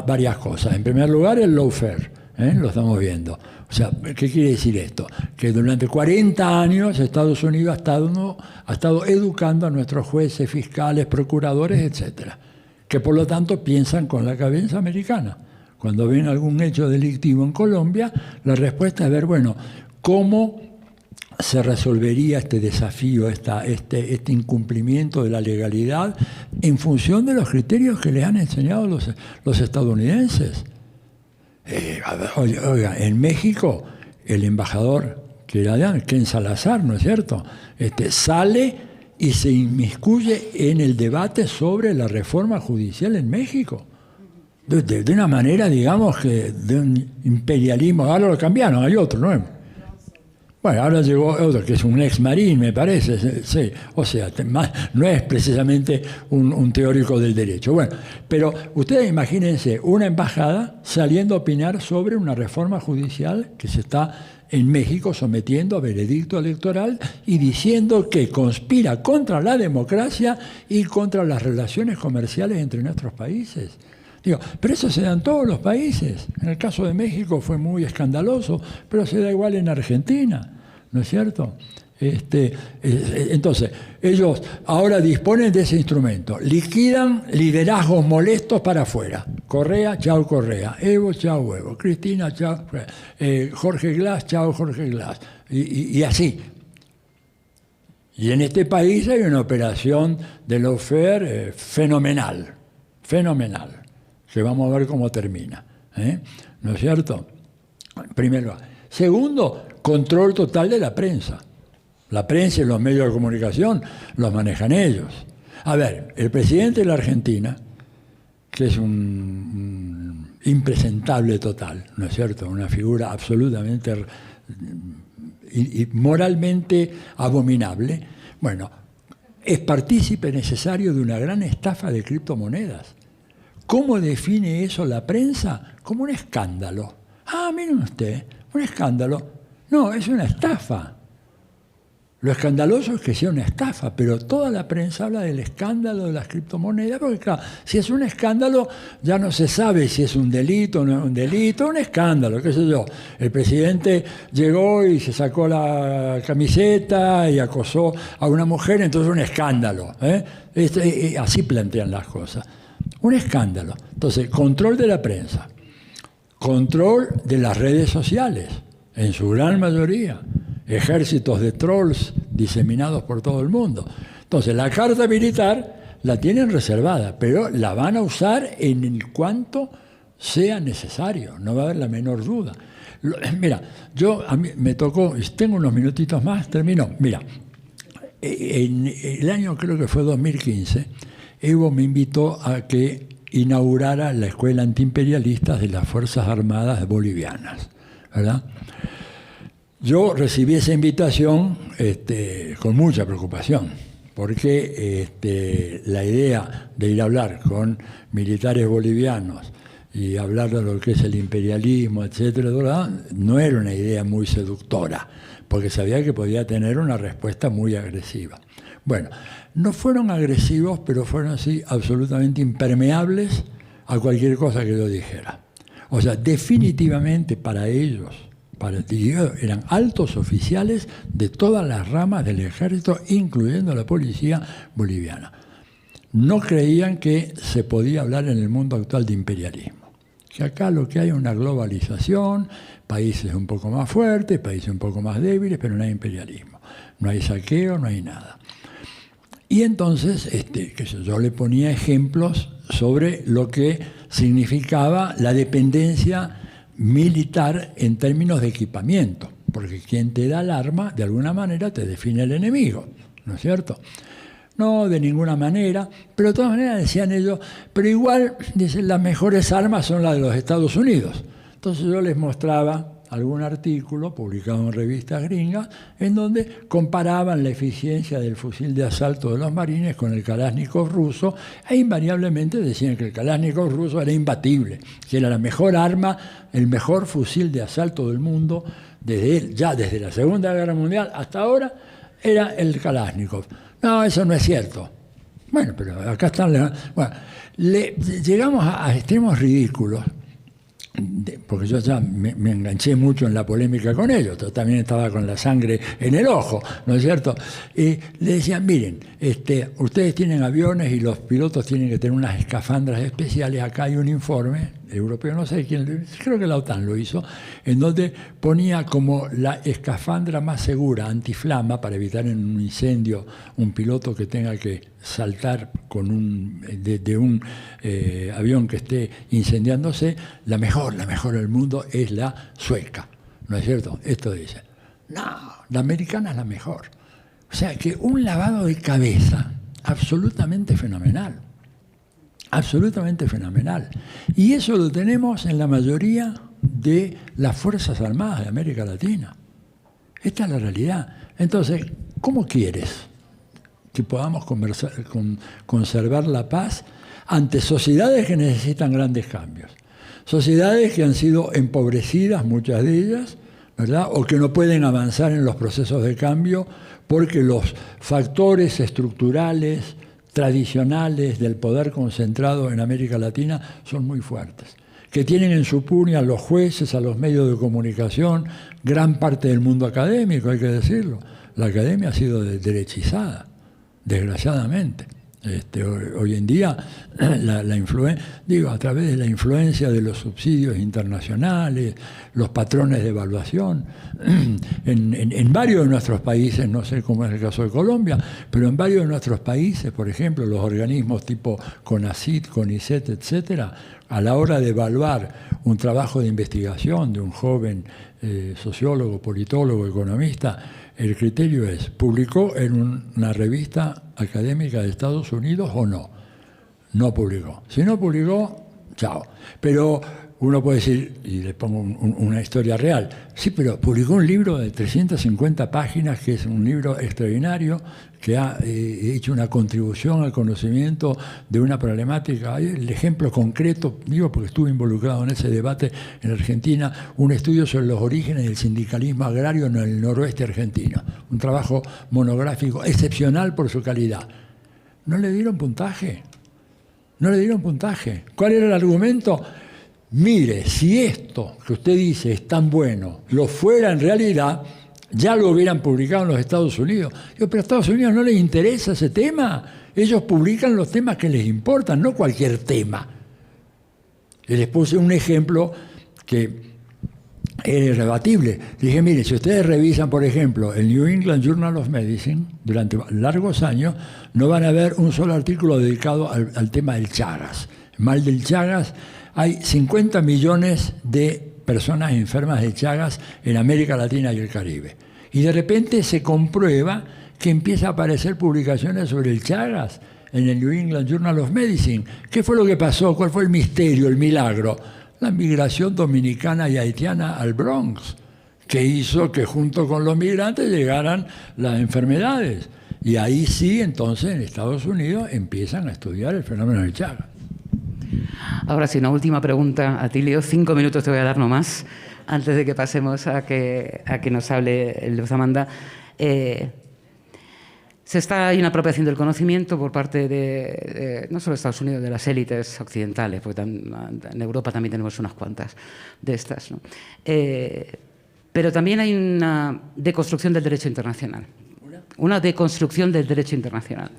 varias cosas. En primer lugar, el lawfare, lo estamos viendo. O sea, ¿qué quiere decir esto? Que durante 40 años Estados Unidos ha estado educando a nuestros jueces, fiscales, procuradores, etcétera, que por lo tanto piensan con la cabeza americana. Cuando ven algún hecho delictivo en Colombia, la respuesta es ver, bueno, ¿cómo se resolvería este desafío, este incumplimiento de la legalidad en función de los criterios que les han enseñado los estadounidenses? Oiga, en México el embajador, que era Ken Salazar, ¿no es cierto?, sale y se inmiscuye en el debate sobre la reforma judicial en México. De una manera, digamos, que de un imperialismo. Ahora lo cambiaron, hay otro, ¿no? Bueno, ahora llegó otro, que es un ex marín, me parece. Sí. O sea, no es precisamente un teórico del derecho. Bueno, pero ustedes imagínense una embajada saliendo a opinar sobre una reforma judicial que se está en México sometiendo a veredicto electoral y diciendo que conspira contra la democracia y contra las relaciones comerciales entre nuestros países. Digo, pero eso se da en todos los países. En el caso de México fue muy escandaloso, pero se da igual en Argentina, ¿no es cierto? Entonces, ellos ahora disponen de ese instrumento. Liquidan liderazgos molestos para afuera. Correa, chao Correa. Evo, chao Evo. Cristina, chao. Jorge Glass, chao Jorge Glass. Y así. Y en este país hay una operación de lawfare fenomenal. Fenomenal. Que vamos a ver cómo termina. ¿No es cierto? Primero. Segundo, control total de la prensa. La prensa y los medios de comunicación los manejan ellos. A ver, el presidente de la Argentina, que es un impresentable total, ¿no es cierto? Una figura absolutamente y moralmente abominable, bueno, es partícipe necesario de una gran estafa de criptomonedas. ¿Cómo define eso la prensa? Como un escándalo. Ah, miren usted, un escándalo. No, es una estafa. Lo escandaloso es que sea una estafa, pero toda la prensa habla del escándalo de las criptomonedas, porque claro, si es un escándalo ya no se sabe si es un delito o no es un delito, un escándalo, qué sé yo. El presidente llegó y se sacó la camiseta y acosó a una mujer, entonces un escándalo. Así plantean las cosas. Un escándalo. Entonces, control de la prensa, control de las redes sociales, en su gran mayoría. Ejércitos de trolls diseminados por todo el mundo. Entonces, la carta militar la tienen reservada, pero la van a usar en cuanto sea necesario, no va a haber la menor duda. Mira, a mí me tocó, tengo unos minutitos más, termino. Mira, en el año creo que fue 2015, Evo me invitó a que inaugurara la Escuela Antiimperialista de las Fuerzas Armadas Bolivianas, ¿verdad? Yo recibí esa invitación con mucha preocupación, porque la idea de ir a hablar con militares bolivianos y hablar de lo que es el imperialismo, etcétera, no era una idea muy seductora, porque sabía que podía tener una respuesta muy agresiva. Bueno, no fueron agresivos, pero fueron así absolutamente impermeables a cualquier cosa que yo dijera. O sea, definitivamente para ellos, eran altos oficiales de todas las ramas del ejército, incluyendo la policía boliviana. No creían que se podía hablar en el mundo actual de imperialismo. Que acá lo que hay es una globalización, países un poco más fuertes, países un poco más débiles, pero no hay imperialismo. No hay saqueo, no hay nada. Y entonces yo le ponía ejemplos sobre lo que significaba la dependencia militar en términos de equipamiento, porque quien te da el arma, de alguna manera te define el enemigo, ¿no es cierto? No, de ninguna manera, pero de todas maneras decían ellos, pero igual, dicen, las mejores armas son las de los Estados Unidos. Entonces yo les mostraba algún artículo publicado en revistas gringas en donde comparaban la eficiencia del fusil de asalto de los marines con el Kalashnikov ruso e invariablemente decían que el Kalashnikov ruso era imbatible, que era la mejor arma, el mejor fusil de asalto del mundo desde la Segunda Guerra Mundial hasta ahora era el Kalashnikov. No, eso no es cierto. Bueno, pero acá están... llegamos a extremos ridículos, porque yo ya me enganché mucho en la polémica con ellos, yo también estaba con la sangre en el ojo, ¿no es cierto? Y le decían, miren, ustedes tienen aviones y los pilotos tienen que tener unas escafandras especiales, acá hay un informe europeo, no sé quién, creo que la OTAN lo hizo, en donde ponía como la escafandra más segura, antiflama, para evitar en un incendio un piloto que tenga que saltar con de un avión que esté incendiándose, la mejor del mundo es la sueca. ¿no es cierto? Esto dice, no, la americana es la mejor. O sea que un lavado de cabeza absolutamente fenomenal. Absolutamente fenomenal. Y eso lo tenemos en la mayoría de las Fuerzas Armadas de América Latina. Esta es la realidad. Entonces, ¿cómo quieres que podamos conservar la paz ante sociedades que necesitan grandes cambios? Sociedades que han sido empobrecidas, muchas de ellas, ¿verdad? O que no pueden avanzar en los procesos de cambio porque los factores estructurales, tradicionales del poder concentrado en América Latina son muy fuertes, que tienen en su puño a los jueces, a los medios de comunicación, gran parte del mundo académico, hay que decirlo. La academia ha sido derechizada, desgraciadamente. Hoy en día, a través de la influencia de los subsidios internacionales, los patrones de evaluación, en varios de nuestros países, no sé cómo es el caso de Colombia, pero en varios de nuestros países, por ejemplo, los organismos tipo CONACYT, CONICET, etcétera, a la hora de evaluar un trabajo de investigación de un joven sociólogo, politólogo, economista, el criterio es, ¿publicó en una revista académica de Estados Unidos o no? No publicó. Si no publicó, chao. Pero uno puede decir, y le pongo una historia real, sí, pero publicó un libro de 350 páginas, que es un libro extraordinario, que ha hecho una contribución al conocimiento de una problemática. El ejemplo concreto, digo porque estuve involucrado en ese debate en Argentina, un estudio sobre los orígenes del sindicalismo agrario en el noroeste argentino. Un trabajo monográfico excepcional por su calidad. ¿No le dieron puntaje? ¿No le dieron puntaje? ¿Cuál era el argumento? Mire, si esto que usted dice es tan bueno, lo fuera en realidad, ya lo hubieran publicado en los Estados Unidos. Yo, pero a Estados Unidos no les interesa ese tema. Ellos publican los temas que les importan, no cualquier tema. Y les puse un ejemplo que es irrebatible. Dije, mire, si ustedes revisan, por ejemplo, el New England Journal of Medicine, durante largos años, no van a ver un solo artículo dedicado al tema del Chagas. El mal del Chagas. Hay 50 millones de personas enfermas de Chagas en América Latina y el Caribe. Y de repente se comprueba que empieza a aparecer publicaciones sobre el Chagas en el New England Journal of Medicine. ¿Qué fue lo que pasó? ¿Cuál fue el misterio, el milagro? La migración dominicana y haitiana al Bronx, que hizo que junto con los migrantes llegaran las enfermedades. Y ahí sí, entonces, en Estados Unidos empiezan a estudiar el fenómeno del Chagas. Ahora sí, una última pregunta a ti, Leo. 5 minutos te voy a dar nomás, antes de que pasemos a que nos hable el Amanda. Hay una apropiación del conocimiento por parte de no solo de Estados Unidos, de las élites occidentales, porque en Europa también tenemos unas cuantas de estas, ¿no? Pero también hay una deconstrucción del derecho internacional. Una deconstrucción del derecho internacional,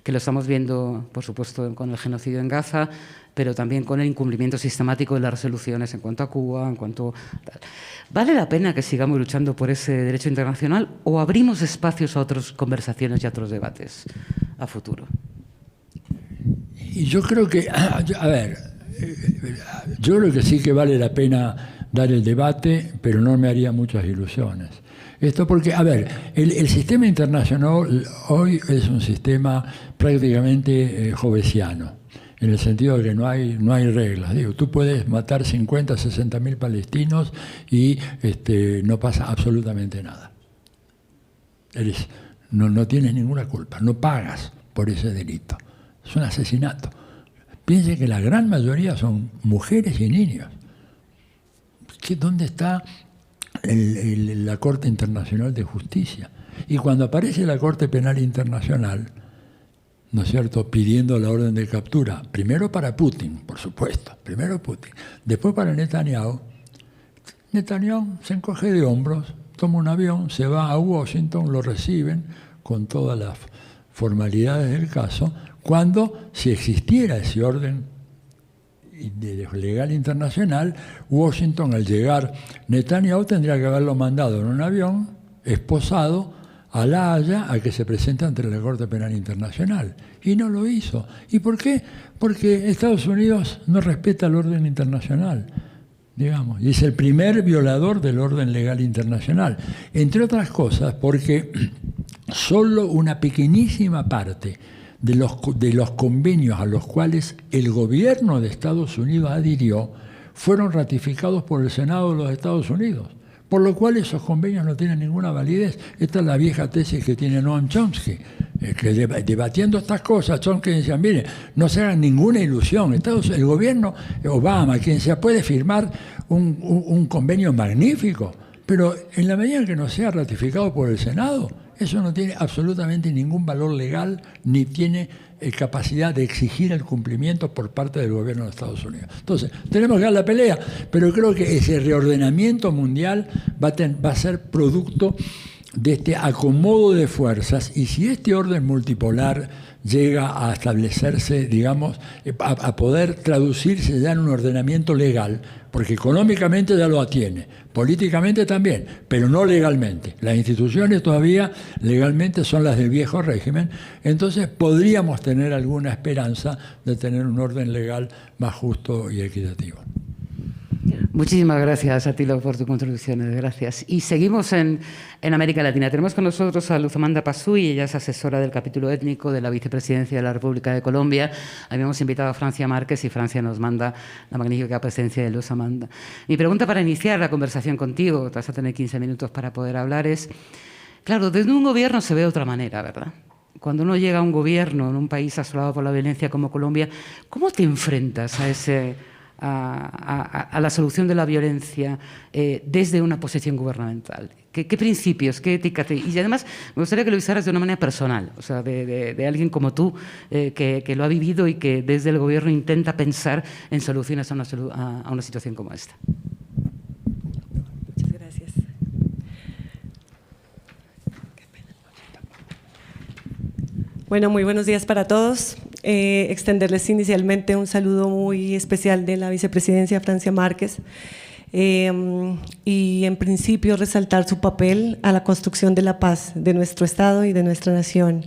que lo estamos viendo, por supuesto, con el genocidio en Gaza, pero también con el incumplimiento sistemático de las resoluciones en cuanto a Cuba, en cuanto a... ¿Vale la pena que sigamos luchando por ese derecho internacional o abrimos espacios a otras conversaciones y a otros debates a futuro? Y yo creo que, yo creo que sí que vale la pena dar el debate, pero no me haría muchas ilusiones. Esto porque, el sistema internacional hoy es un sistema prácticamente jovesiano, en el sentido de que no hay reglas. Digo, tú puedes matar 50, 60 mil palestinos y no pasa absolutamente nada. No tienes ninguna culpa, no pagas por ese delito. Es un asesinato. Piensen que la gran mayoría son mujeres y niños. ¿Dónde está la Corte Internacional de Justicia? Y cuando aparece la Corte Penal Internacional, ¿no es cierto?, pidiendo la orden de captura, primero para Putin, por supuesto, primero Putin, después para Netanyahu, Netanyahu se encoge de hombros, toma un avión, se va a Washington, lo reciben con todas las formalidades del caso, cuando, si existiera ese orden legal internacional, Washington, al llegar Netanyahu, tendría que haberlo mandado en un avión, esposado, a La Haya, a que se presente ante la Corte Penal Internacional. Y no lo hizo. ¿Y por qué? Porque Estados Unidos no respeta el orden internacional. digamos, y es el primer violador del orden legal internacional. Entre otras cosas, porque solo una pequeñísima parte de los convenios a los cuales el gobierno de Estados Unidos adhirió fueron ratificados por el Senado de los Estados Unidos, por lo cual esos convenios no tienen ninguna validez. Esta es la vieja tesis que tiene Noam Chomsky, que debatiendo estas cosas, Chomsky decía, mire, no se hagan ninguna ilusión, el gobierno, Obama, quien sea, puede firmar un convenio magnífico, pero en la medida en que no sea ratificado por el Senado, eso no tiene absolutamente ningún valor legal, ni tiene capacidad de exigir el cumplimiento por parte del gobierno de Estados Unidos. Entonces, tenemos que dar la pelea, pero creo que ese reordenamiento mundial va a ser producto de este acomodo de fuerzas, y si este orden multipolar llega a establecerse, digamos, a poder traducirse ya en un ordenamiento legal, porque económicamente ya lo tiene, políticamente también, pero no legalmente. Las instituciones todavía legalmente son las del viejo régimen, entonces podríamos tener alguna esperanza de tener un orden legal más justo y equitativo. Muchísimas gracias, Atilo, por tu contribución. Gracias. Y seguimos en América Latina. Tenemos con nosotros a Luz Amanda Pasuy, ella es asesora del capítulo étnico de la Vicepresidencia de la República de Colombia. Habíamos invitado a Francia Márquez y Francia nos manda la magnífica presencia de Luz Amanda. Mi pregunta para iniciar la conversación contigo, te vas a tener 15 minutos para poder hablar, es, claro, desde un gobierno se ve de otra manera, ¿verdad? Cuando uno llega a un gobierno en un país asolado por la violencia como Colombia, ¿cómo te enfrentas a la solución de la violencia desde una posición gubernamental? ¿Qué principios, qué ética? Y además me gustaría que lo hicieras de una manera personal, o sea, de alguien como tú, que lo ha vivido y que desde el gobierno intenta pensar en soluciones a una situación como esta. Muchas gracias. Bueno, muy buenos días para todos. Extenderles inicialmente un saludo muy especial de la Vicepresidencia Francia Márquez y en principio resaltar su papel a la construcción de la paz de nuestro Estado y de nuestra nación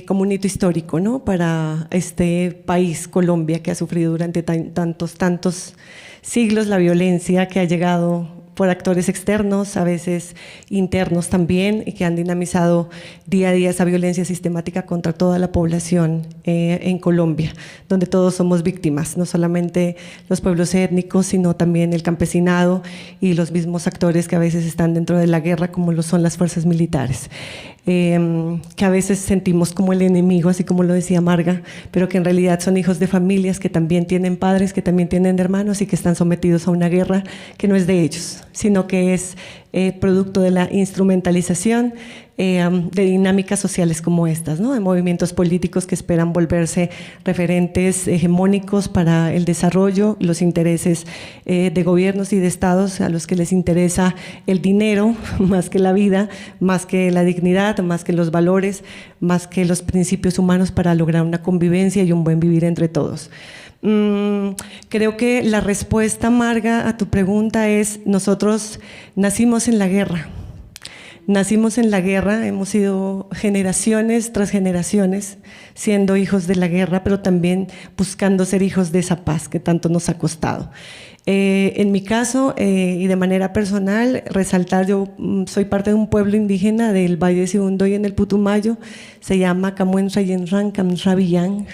como un hito histórico, ¿no?, para este país, Colombia, que ha sufrido durante tantos siglos la violencia que ha llegado por actores externos, a veces internos también, y que han dinamizado día a día esa violencia sistemática contra toda la población en Colombia, donde todos somos víctimas, no solamente los pueblos étnicos, sino también el campesinado y los mismos actores que a veces están dentro de la guerra, como lo son las fuerzas militares. Que a veces sentimos como el enemigo, así como lo decía Marga, pero que en realidad son hijos de familias que también tienen padres, que también tienen hermanos y que están sometidos a una guerra que no es de ellos, sino que es producto de la instrumentalización de dinámicas sociales como estas, ¿no?, de movimientos políticos que esperan volverse referentes hegemónicos para el desarrollo, los intereses de gobiernos y de estados a los que les interesa el dinero más que la vida, más que la dignidad, más que los valores, más que los principios humanos para lograr una convivencia y un buen vivir entre todos. Creo que la respuesta, Marga, a tu pregunta es: nosotros nacimos en la guerra. Nacimos en la guerra, hemos sido generaciones tras generaciones siendo hijos de la guerra, pero también buscando ser hijos de esa paz que tanto nos ha costado. En mi caso, y de manera personal, resaltar, yo soy parte de un pueblo indígena del Valle de Sibundoy en el Putumayo, se llama Camuen Rayenran Camrabillan.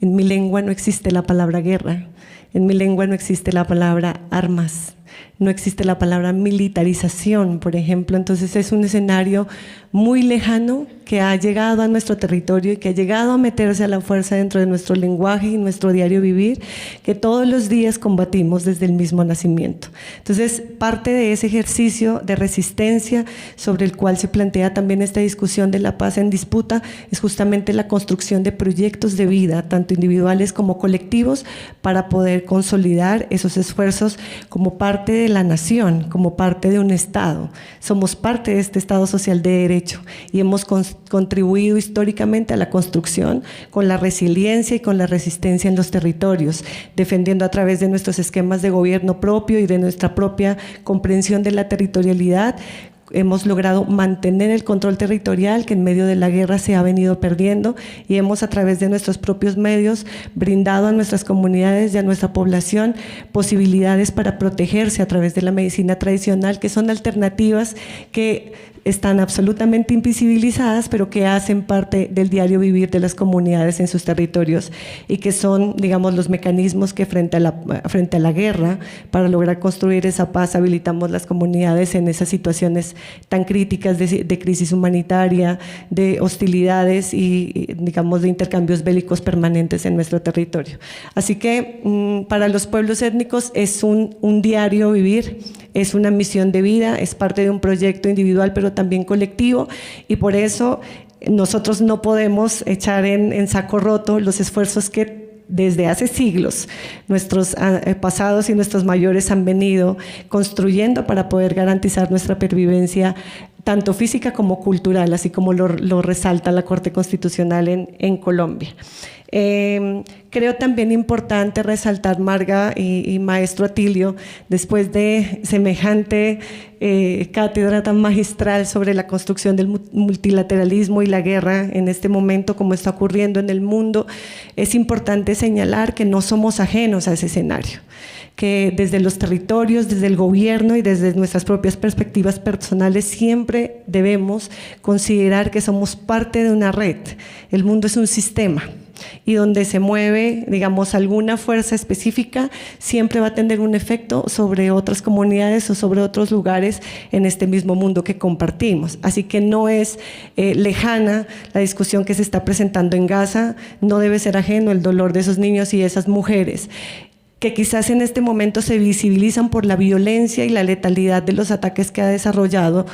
En mi lengua no existe la palabra guerra, en mi lengua no existe la palabra armas, no existe la palabra militarización, por ejemplo. Entonces es un escenario muy lejano que ha llegado a nuestro territorio y que ha llegado a meterse a la fuerza dentro de nuestro lenguaje y nuestro diario vivir, que todos los días combatimos desde el mismo nacimiento. Entonces, parte de ese ejercicio de resistencia sobre el cual se plantea también esta discusión de la paz en disputa es justamente la construcción de proyectos de vida, tanto individuales como colectivos, para poder consolidar esos esfuerzos como parte de la nación, como parte de un Estado. Somos parte de este Estado social de derecho y hemos contribuido históricamente a la construcción con la resiliencia y con la resistencia en los territorios, defendiendo a través de nuestros esquemas de gobierno propio y de nuestra propia comprensión de la territorialidad, hemos logrado mantener el control territorial que en medio de la guerra se ha venido perdiendo, y hemos a través de nuestros propios medios brindado a nuestras comunidades y a nuestra población posibilidades para protegerse a través de la medicina tradicional, que son alternativas que están absolutamente invisibilizadas, pero que hacen parte del diario vivir de las comunidades en sus territorios, y que son, digamos, los mecanismos que frente a la guerra, para lograr construir esa paz, habilitamos las comunidades en esas situaciones tan críticas de crisis humanitaria, de hostilidades y, digamos, de intercambios bélicos permanentes en nuestro territorio. Así que para los pueblos étnicos es un diario vivir, es una misión de vida, es parte de un proyecto individual pero también colectivo, y por eso nosotros no podemos echar en saco roto los esfuerzos que desde hace siglos nuestros pasados y nuestros mayores han venido construyendo para poder garantizar nuestra pervivencia tanto física como cultural, así como lo resalta la Corte Constitucional en Colombia. Creo también importante resaltar, Marga y maestro Atilio, después de semejante cátedra tan magistral sobre la construcción del multilateralismo y la guerra en este momento, como está ocurriendo en el mundo, es importante señalar que no somos ajenos a ese escenario, que desde los territorios, desde el gobierno y desde nuestras propias perspectivas personales siempre debemos considerar que somos parte de una red. El mundo es un sistema, y donde se mueve, digamos, alguna fuerza específica, siempre va a tener un efecto sobre otras comunidades o sobre otros lugares en este mismo mundo que compartimos. Así que no es lejana la discusión que se está presentando en Gaza, no debe ser ajeno el dolor de esos niños y esas mujeres, que quizás en este momento se visibilizan por la violencia y la letalidad de los ataques que ha desarrollado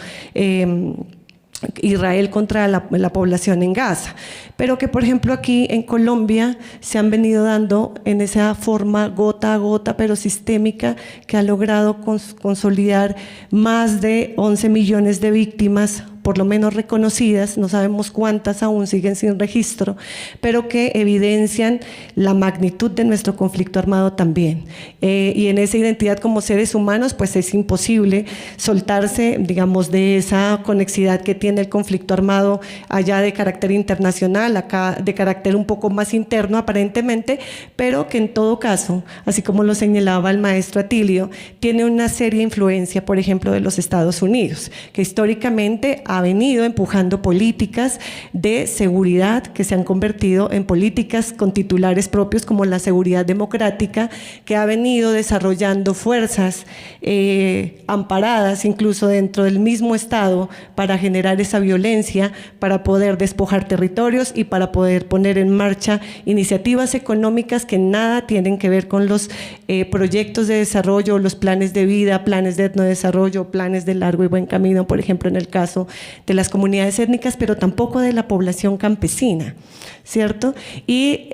Israel contra la población en Gaza, pero que por ejemplo aquí en Colombia se han venido dando en esa forma gota a gota pero sistémica, que ha logrado consolidar más de 11 millones de víctimas, por lo menos reconocidas, no sabemos cuántas aún siguen sin registro, pero que evidencian la magnitud de nuestro conflicto armado también. Y en esa identidad como seres humanos, pues es imposible soltarse, digamos, de esa conexidad que tiene el conflicto armado allá de carácter internacional, acá de carácter un poco más interno aparentemente, pero que en todo caso, así como lo señalaba el maestro Atilio, tiene una seria influencia, por ejemplo, de los Estados Unidos, que históricamente ha venido empujando políticas de seguridad que se han convertido en políticas con titulares propios como la seguridad democrática, que ha venido desarrollando fuerzas amparadas incluso dentro del mismo Estado para generar esa violencia, para poder despojar territorios y para poder poner en marcha iniciativas económicas que nada tienen que ver con los proyectos de desarrollo, los planes de vida, planes de etnodesarrollo, planes de largo y buen camino, por ejemplo, en el caso de las comunidades étnicas, pero tampoco de la población campesina, ¿cierto? Y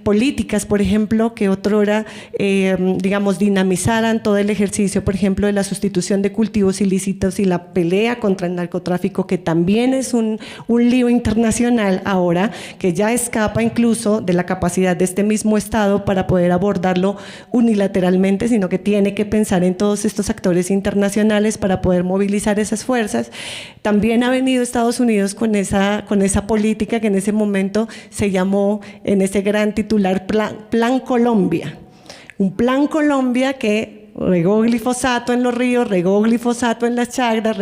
políticas, por ejemplo, que otrora, digamos, dinamizaran todo el ejercicio, por ejemplo, de la sustitución de cultivos ilícitos y la pelea contra el narcotráfico, que también es un lío internacional ahora, que ya escapa incluso de la capacidad de este mismo Estado para poder abordarlo unilateralmente, sino que tiene que pensar en todos estos actores internacionales para poder movilizar esas fuerzas. También ha venido Estados Unidos con esa política que en ese momento se llamó, en ese gran titular, Plan Colombia. Un Plan Colombia que regó glifosato en los ríos, regó glifosato en las chagras,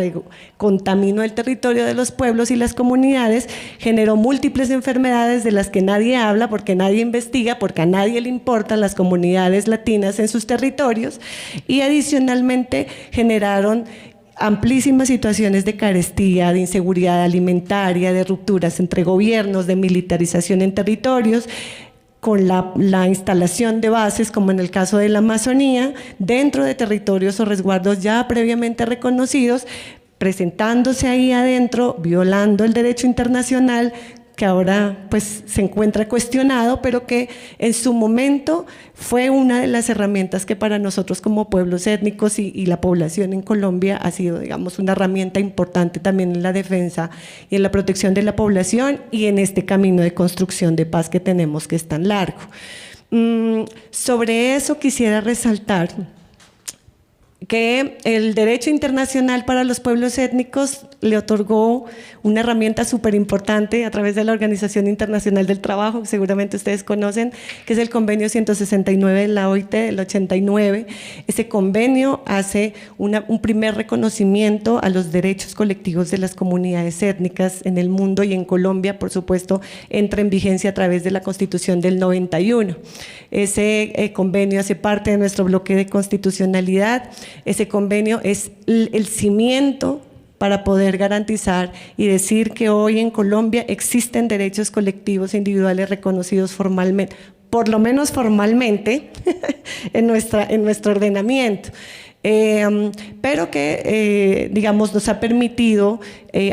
contaminó el territorio de los pueblos y las comunidades, generó múltiples enfermedades de las que nadie habla porque nadie investiga, porque a nadie le importan las comunidades latinas en sus territorios, y adicionalmente generaron amplísimas situaciones de carestía, de inseguridad alimentaria, de rupturas entre gobiernos, de militarización en territorios, con la instalación de bases, como en el caso de la Amazonía, dentro de territorios o resguardos ya previamente reconocidos, presentándose ahí adentro, violando el derecho internacional, que ahora pues se encuentra cuestionado, pero que en su momento fue una de las herramientas que para nosotros como pueblos étnicos y la población en Colombia ha sido, digamos, una herramienta importante también en la defensa y en la protección de la población y en este camino de construcción de paz que tenemos, que es tan largo. Sobre eso quisiera resaltar que el derecho internacional para los pueblos étnicos le otorgó una herramienta súper importante a través de la Organización Internacional del Trabajo, que seguramente ustedes conocen, que es el convenio 169 de la OIT del 89. Ese convenio hace un primer reconocimiento a los derechos colectivos de las comunidades étnicas en el mundo, y en Colombia, por supuesto, entra en vigencia a través de la Constitución del 91. Ese convenio hace parte de nuestro bloque de constitucionalidad. Ese convenio es el cimiento para poder garantizar y decir que hoy en Colombia existen derechos colectivos e individuales reconocidos formalmente, por lo menos formalmente, en nuestro ordenamiento. Pero que, digamos, nos ha permitido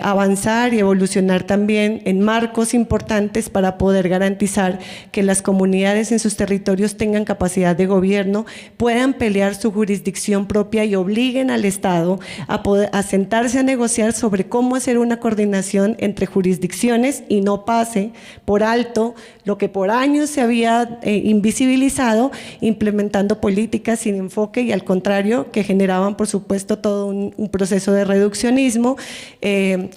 avanzar y evolucionar también en marcos importantes para poder garantizar que las comunidades en sus territorios tengan capacidad de gobierno, puedan pelear su jurisdicción propia y obliguen al Estado a sentarse a negociar sobre cómo hacer una coordinación entre jurisdicciones y no pase por alto lo que por años se había invisibilizado, implementando políticas sin enfoque y al contrario, que generaban por supuesto todo un proceso de reduccionismo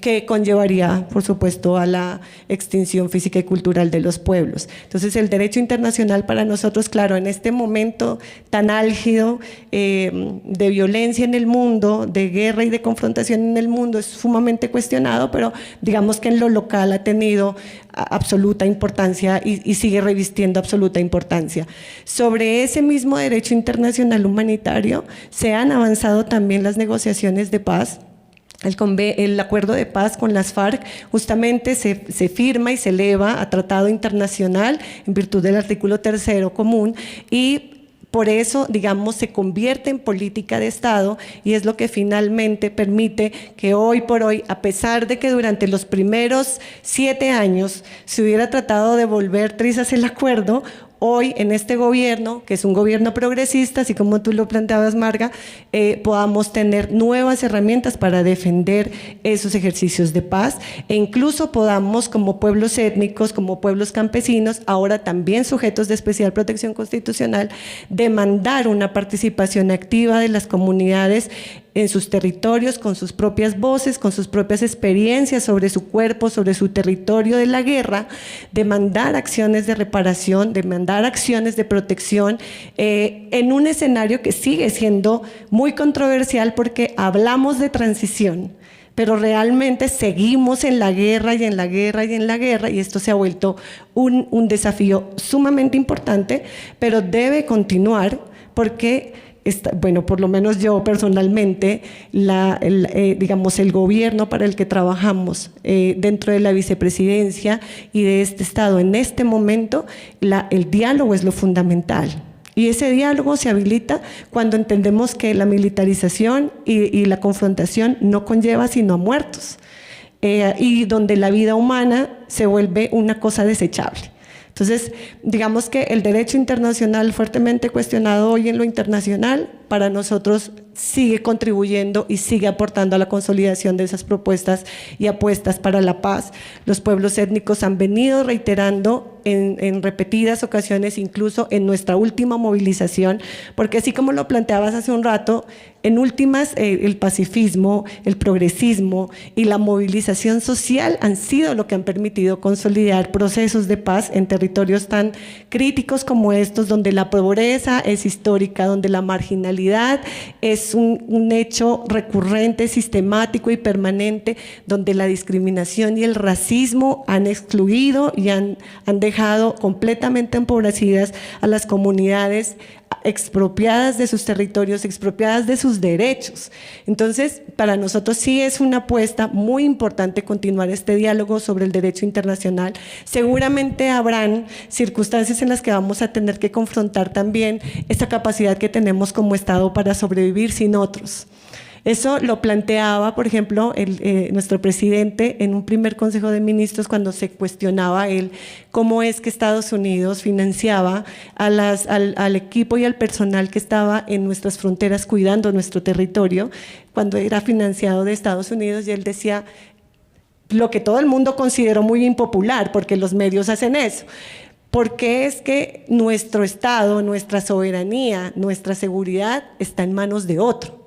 que conllevaría por supuesto a la extinción física y cultural de los pueblos. Entonces el derecho internacional para nosotros, claro, en este momento tan álgido de violencia en el mundo, de guerra y de confrontación en el mundo, es sumamente cuestionado, pero digamos que en lo local ha tenido absoluta importancia y sigue revistiendo absoluta importancia. Sobre ese mismo derecho internacional humanitario se han avanzado también las negociaciones de paz. El acuerdo de paz con las FARC justamente se firma y se eleva a tratado internacional en virtud del artículo 3º común, y por eso, digamos, se convierte en política de Estado, y es lo que finalmente permite que hoy por hoy, a pesar de que durante los primeros 7 años se hubiera tratado de volver trizas el acuerdo, hoy en este gobierno, que es un gobierno progresista, así como tú lo planteabas, Marga, podamos tener nuevas herramientas para defender esos ejercicios de paz, e incluso podamos, como pueblos étnicos, como pueblos campesinos, ahora también sujetos de especial protección constitucional, demandar una participación activa de las comunidades en sus territorios, con sus propias voces, con sus propias experiencias sobre su cuerpo, sobre su territorio de la guerra, demandar acciones de reparación, demandar acciones de protección, en un escenario que sigue siendo muy controversial porque hablamos de transición, pero realmente seguimos en la guerra y en la guerra y en la guerra, y esto se ha vuelto un desafío sumamente importante, pero debe continuar porque bueno, por lo menos yo personalmente, digamos, el gobierno para el que trabajamos dentro de la vicepresidencia y de este Estado en este momento, el diálogo es lo fundamental. Y ese diálogo se habilita cuando entendemos que la militarización y la confrontación no conlleva sino a muertos, y donde la vida humana se vuelve una cosa desechable. Entonces, digamos que el derecho internacional fuertemente cuestionado hoy en lo internacional, para nosotros sigue contribuyendo y sigue aportando a la consolidación de esas propuestas y apuestas para la paz. Los pueblos étnicos han venido reiterando en repetidas ocasiones, incluso en nuestra última movilización, porque así como lo planteabas hace un rato, en últimas el pacifismo, el progresismo y la movilización social han sido lo que han permitido consolidar procesos de paz en territorios tan críticos como estos, donde la pobreza es histórica, donde la marginalidad es un hecho recurrente, sistemático y permanente, donde la discriminación y el racismo han excluido y han dejado completamente empobrecidas a las comunidades, expropiadas de sus territorios, expropiadas de sus derechos. Entonces, para nosotros sí es una apuesta muy importante continuar este diálogo sobre el derecho internacional. Seguramente habrán circunstancias en las que vamos a tener que confrontar también esta capacidad que tenemos como Estado para sobrevivir sin otros. Eso lo planteaba, por ejemplo, nuestro presidente en un primer Consejo de Ministros, cuando se cuestionaba cómo es que Estados Unidos financiaba al equipo y al personal que estaba en nuestras fronteras cuidando nuestro territorio, cuando era financiado de Estados Unidos, y él decía lo que todo el mundo consideró muy impopular, porque los medios hacen eso. Porque es que nuestro Estado, nuestra soberanía, nuestra seguridad está en manos de otro.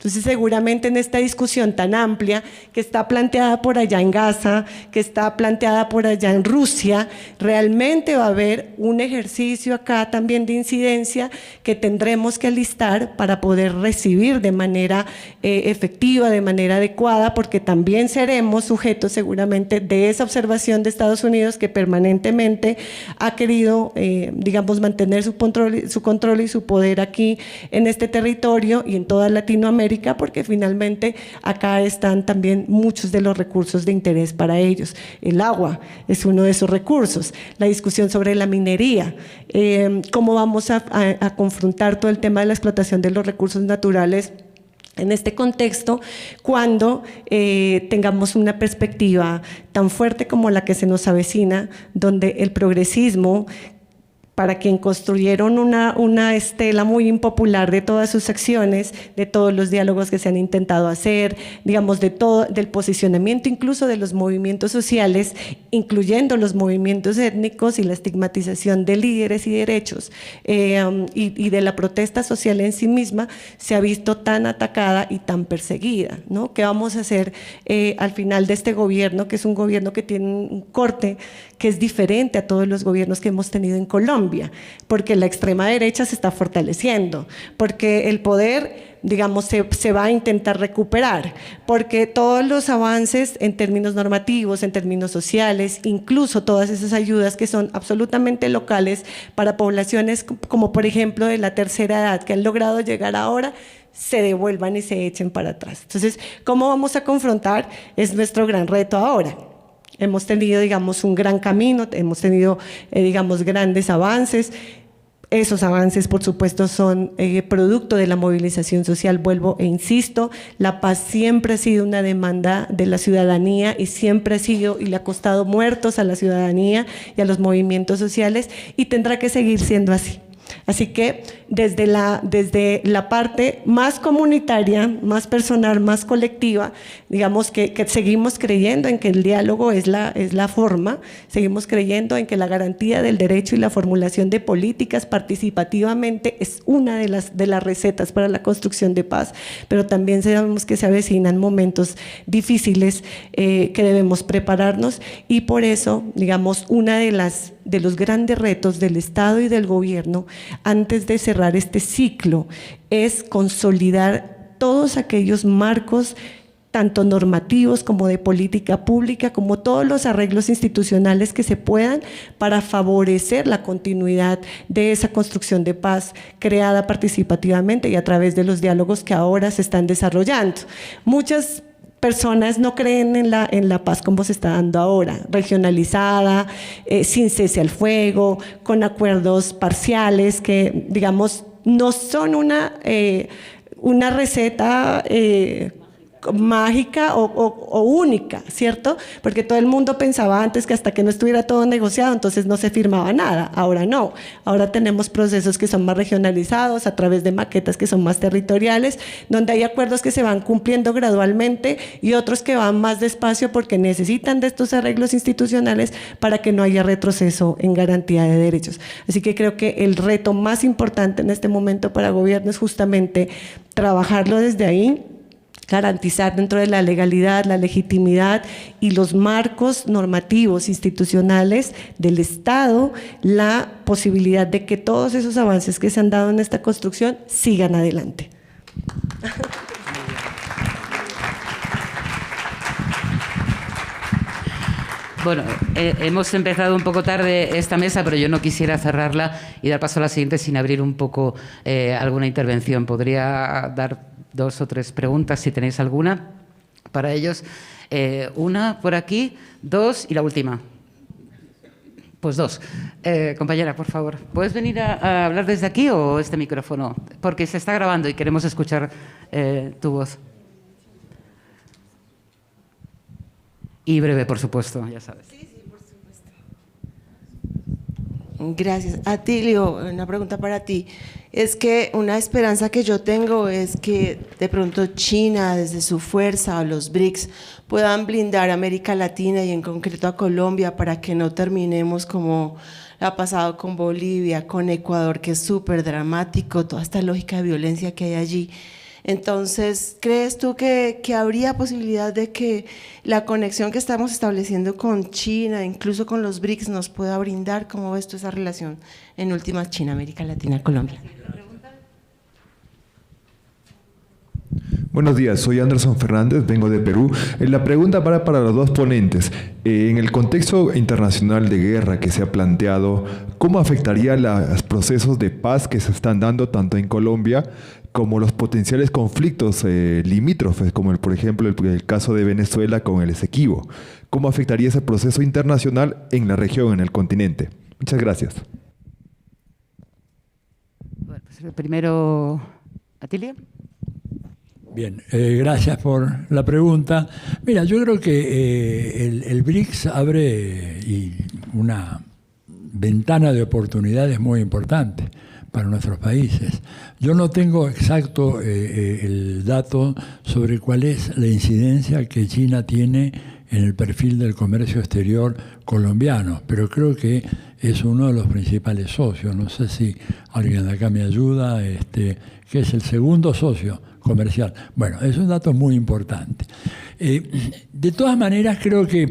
Entonces, seguramente en esta discusión tan amplia que está planteada por allá en Gaza, que está planteada por allá en Rusia, realmente va a haber un ejercicio acá también de incidencia que tendremos que alistar para poder recibir de manera efectiva, de manera adecuada, porque también seremos sujetos seguramente de esa observación de Estados Unidos que permanentemente ha querido, digamos, mantener su control y su poder aquí en este territorio y en toda Latinoamérica, porque finalmente acá están también muchos de los recursos de interés para ellos. El agua es uno de esos recursos, la discusión sobre la minería, cómo vamos a confrontar todo el tema de la explotación de los recursos naturales en este contexto, cuando tengamos una perspectiva tan fuerte como la que se nos avecina, donde el progresismo, para quien construyeron una estela muy impopular de todas sus acciones, de todos los diálogos que se han intentado hacer, digamos, del posicionamiento incluso de los movimientos sociales, incluyendo los movimientos étnicos y la estigmatización de líderes y derechos, y de la protesta social en sí misma, se ha visto tan atacada y tan perseguida, ¿no? ¿Qué vamos a hacer al final de este gobierno, que es un gobierno que tiene un corte que es diferente a todos los gobiernos que hemos tenido en Colombia? Porque la extrema derecha se está fortaleciendo, porque el poder, digamos, se va a intentar recuperar, porque todos los avances en términos normativos, en términos sociales, incluso todas esas ayudas que son absolutamente locales para poblaciones como por ejemplo de la tercera edad, que han logrado llegar ahora, se devuelvan y se echen para atrás. Entonces, ¿cómo vamos a confrontar? Es nuestro gran reto ahora. Hemos tenido, digamos, un gran camino, hemos tenido, digamos, grandes avances. Esos avances, por supuesto, son producto de la movilización social, vuelvo e insisto. La paz siempre ha sido una demanda de la ciudadanía y siempre ha sido y le ha costado muertos a la ciudadanía y a los movimientos sociales y tendrá que seguir siendo así. Así que desde la parte más comunitaria, más personal, más colectiva, digamos que seguimos creyendo en que el diálogo es la forma, seguimos creyendo en que la garantía del derecho y la formulación de políticas participativamente es una de las recetas para la construcción de paz, pero también sabemos que se avecinan momentos difíciles que debemos prepararnos y por eso, digamos, una de los grandes retos del Estado y del gobierno antes de cerrar este ciclo es consolidar todos aquellos marcos tanto normativos como de política pública, como todos los arreglos institucionales que se puedan para favorecer la continuidad de esa construcción de paz creada participativamente y a través de los diálogos que ahora se están desarrollando. Muchas personas no creen en la paz como se está dando ahora, regionalizada, sin cese al fuego, con acuerdos parciales que, digamos, no son una receta mágica o única, ¿cierto? Porque todo el mundo pensaba antes que hasta que no estuviera todo negociado, entonces no se firmaba nada. Ahora no, ahora tenemos procesos que son más regionalizados a través de maquetas que son más territoriales, donde hay acuerdos que se van cumpliendo gradualmente y otros que van más despacio porque necesitan de estos arreglos institucionales para que no haya retroceso en garantía de derechos. Así que creo que el reto más importante en este momento para el gobierno es justamente trabajarlo desde ahí, garantizar dentro de la legalidad, la legitimidad y los marcos normativos institucionales del Estado la posibilidad de que todos esos avances que se han dado en esta construcción sigan adelante. Bueno, hemos empezado un poco tarde esta mesa, pero yo no quisiera cerrarla y dar paso a la siguiente sin abrir un poco alguna intervención. Podría dar 2 o 3 preguntas, si tenéis alguna, para ellos. Una por aquí, 2 y la última. Pues 2. Compañera, por favor, ¿puedes venir a hablar desde aquí o este micrófono? Porque se está grabando y queremos escuchar tu voz. Y breve, por supuesto, ya sabes. Sí, por supuesto. Gracias. Atilio, una pregunta para ti. Es que una esperanza que yo tengo es que de pronto China, desde su fuerza, o los BRICS, puedan blindar a América Latina y en concreto a Colombia para que no terminemos como ha pasado con Bolivia, con Ecuador, que es súper dramático, toda esta lógica de violencia que hay allí. Entonces, ¿crees tú que habría posibilidad de que la conexión que estamos estableciendo con China, incluso con los BRICS, nos pueda brindar? ¿Cómo ves tú esa relación en últimas China, América Latina, Colombia? Buenos días, soy Anderson Fernández, vengo de Perú. La pregunta va para los dos ponentes. En el contexto internacional de guerra que se ha planteado, ¿cómo afectaría los procesos de paz que se están dando tanto en Colombia como los potenciales conflictos limítrofes, como por ejemplo el caso de Venezuela con el Esequibo? ¿Cómo afectaría ese proceso internacional en la región, en el continente? Muchas gracias. Bueno, pues primero, Atilia. Bien, gracias por la pregunta. Mira, yo creo que el BRICS abre una ventana de oportunidades muy importante para nuestros países. Yo no tengo exacto el dato sobre cuál es la incidencia que China tiene en el perfil del comercio exterior colombiano, pero creo que es uno de los principales socios. No sé si alguien de acá me ayuda, que es el segundo socio comercial. Bueno, es un dato muy importante. De todas maneras, creo que,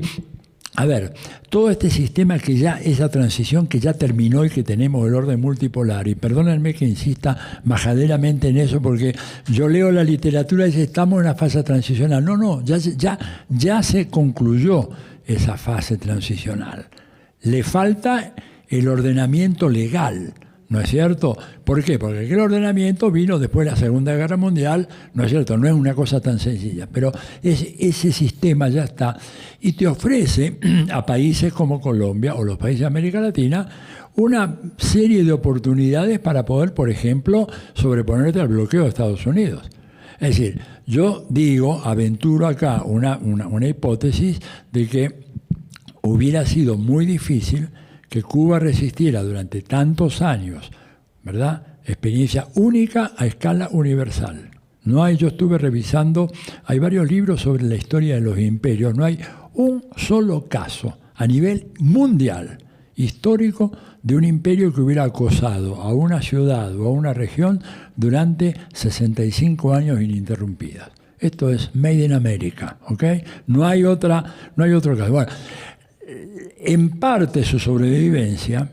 a ver, todo este sistema que ya, esa transición que ya terminó y que tenemos el orden multipolar, y perdónenme que insista majaderamente en eso, porque yo leo la literatura y dice, estamos en una fase transicional. No, ya se concluyó esa fase transicional. Le falta el ordenamiento legal, ¿no es cierto? ¿Por qué? Porque el ordenamiento vino después de la Segunda Guerra Mundial, ¿no es cierto? No es una cosa tan sencilla, pero ese sistema ya está y te ofrece a países como Colombia o los países de América Latina una serie de oportunidades para poder, por ejemplo, sobreponerte al bloqueo de Estados Unidos. Es decir, yo digo, aventuro acá una hipótesis de que hubiera sido muy difícil que Cuba resistiera durante tantos años, ¿verdad? Experiencia única a escala universal. No hay, yo estuve revisando, hay varios libros sobre la historia de los imperios, no hay un solo caso a nivel mundial, histórico, de un imperio que hubiera acosado a una ciudad o a una región durante 65 años ininterrumpidas. Esto es Made in America, ¿ok? No hay otro caso. Bueno, en parte su sobrevivencia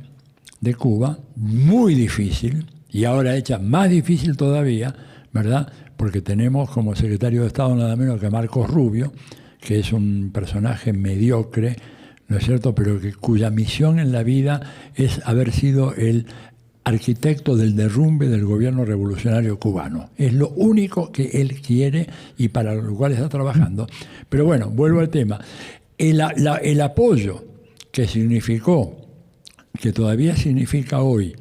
de Cuba, muy difícil, y ahora hecha más difícil todavía, ¿verdad? Porque tenemos como secretario de Estado nada menos que a Marcos Rubio, que es un personaje mediocre, ¿no es cierto?, pero cuya misión en la vida es haber sido el arquitecto del derrumbe del gobierno revolucionario cubano. Es lo único que él quiere y para lo cual está trabajando. Pero bueno, vuelvo al tema. El apoyo que significó, que todavía significa hoy,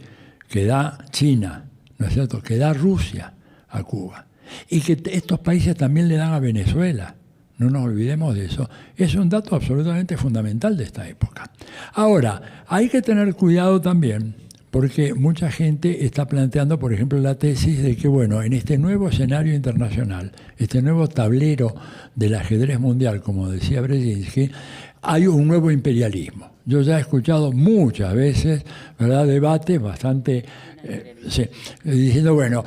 que da China, ¿no es cierto?, que da Rusia a Cuba, y que estos países también le dan a Venezuela, no nos olvidemos de eso, es un dato absolutamente fundamental de esta época. Ahora, hay que tener cuidado también, porque mucha gente está planteando, por ejemplo, la tesis de que, bueno, en este nuevo escenario internacional, este nuevo tablero del ajedrez mundial, como decía Brzezinski, hay un nuevo imperialismo. Yo ya he escuchado muchas veces, ¿verdad?, debates bastante diciendo, bueno,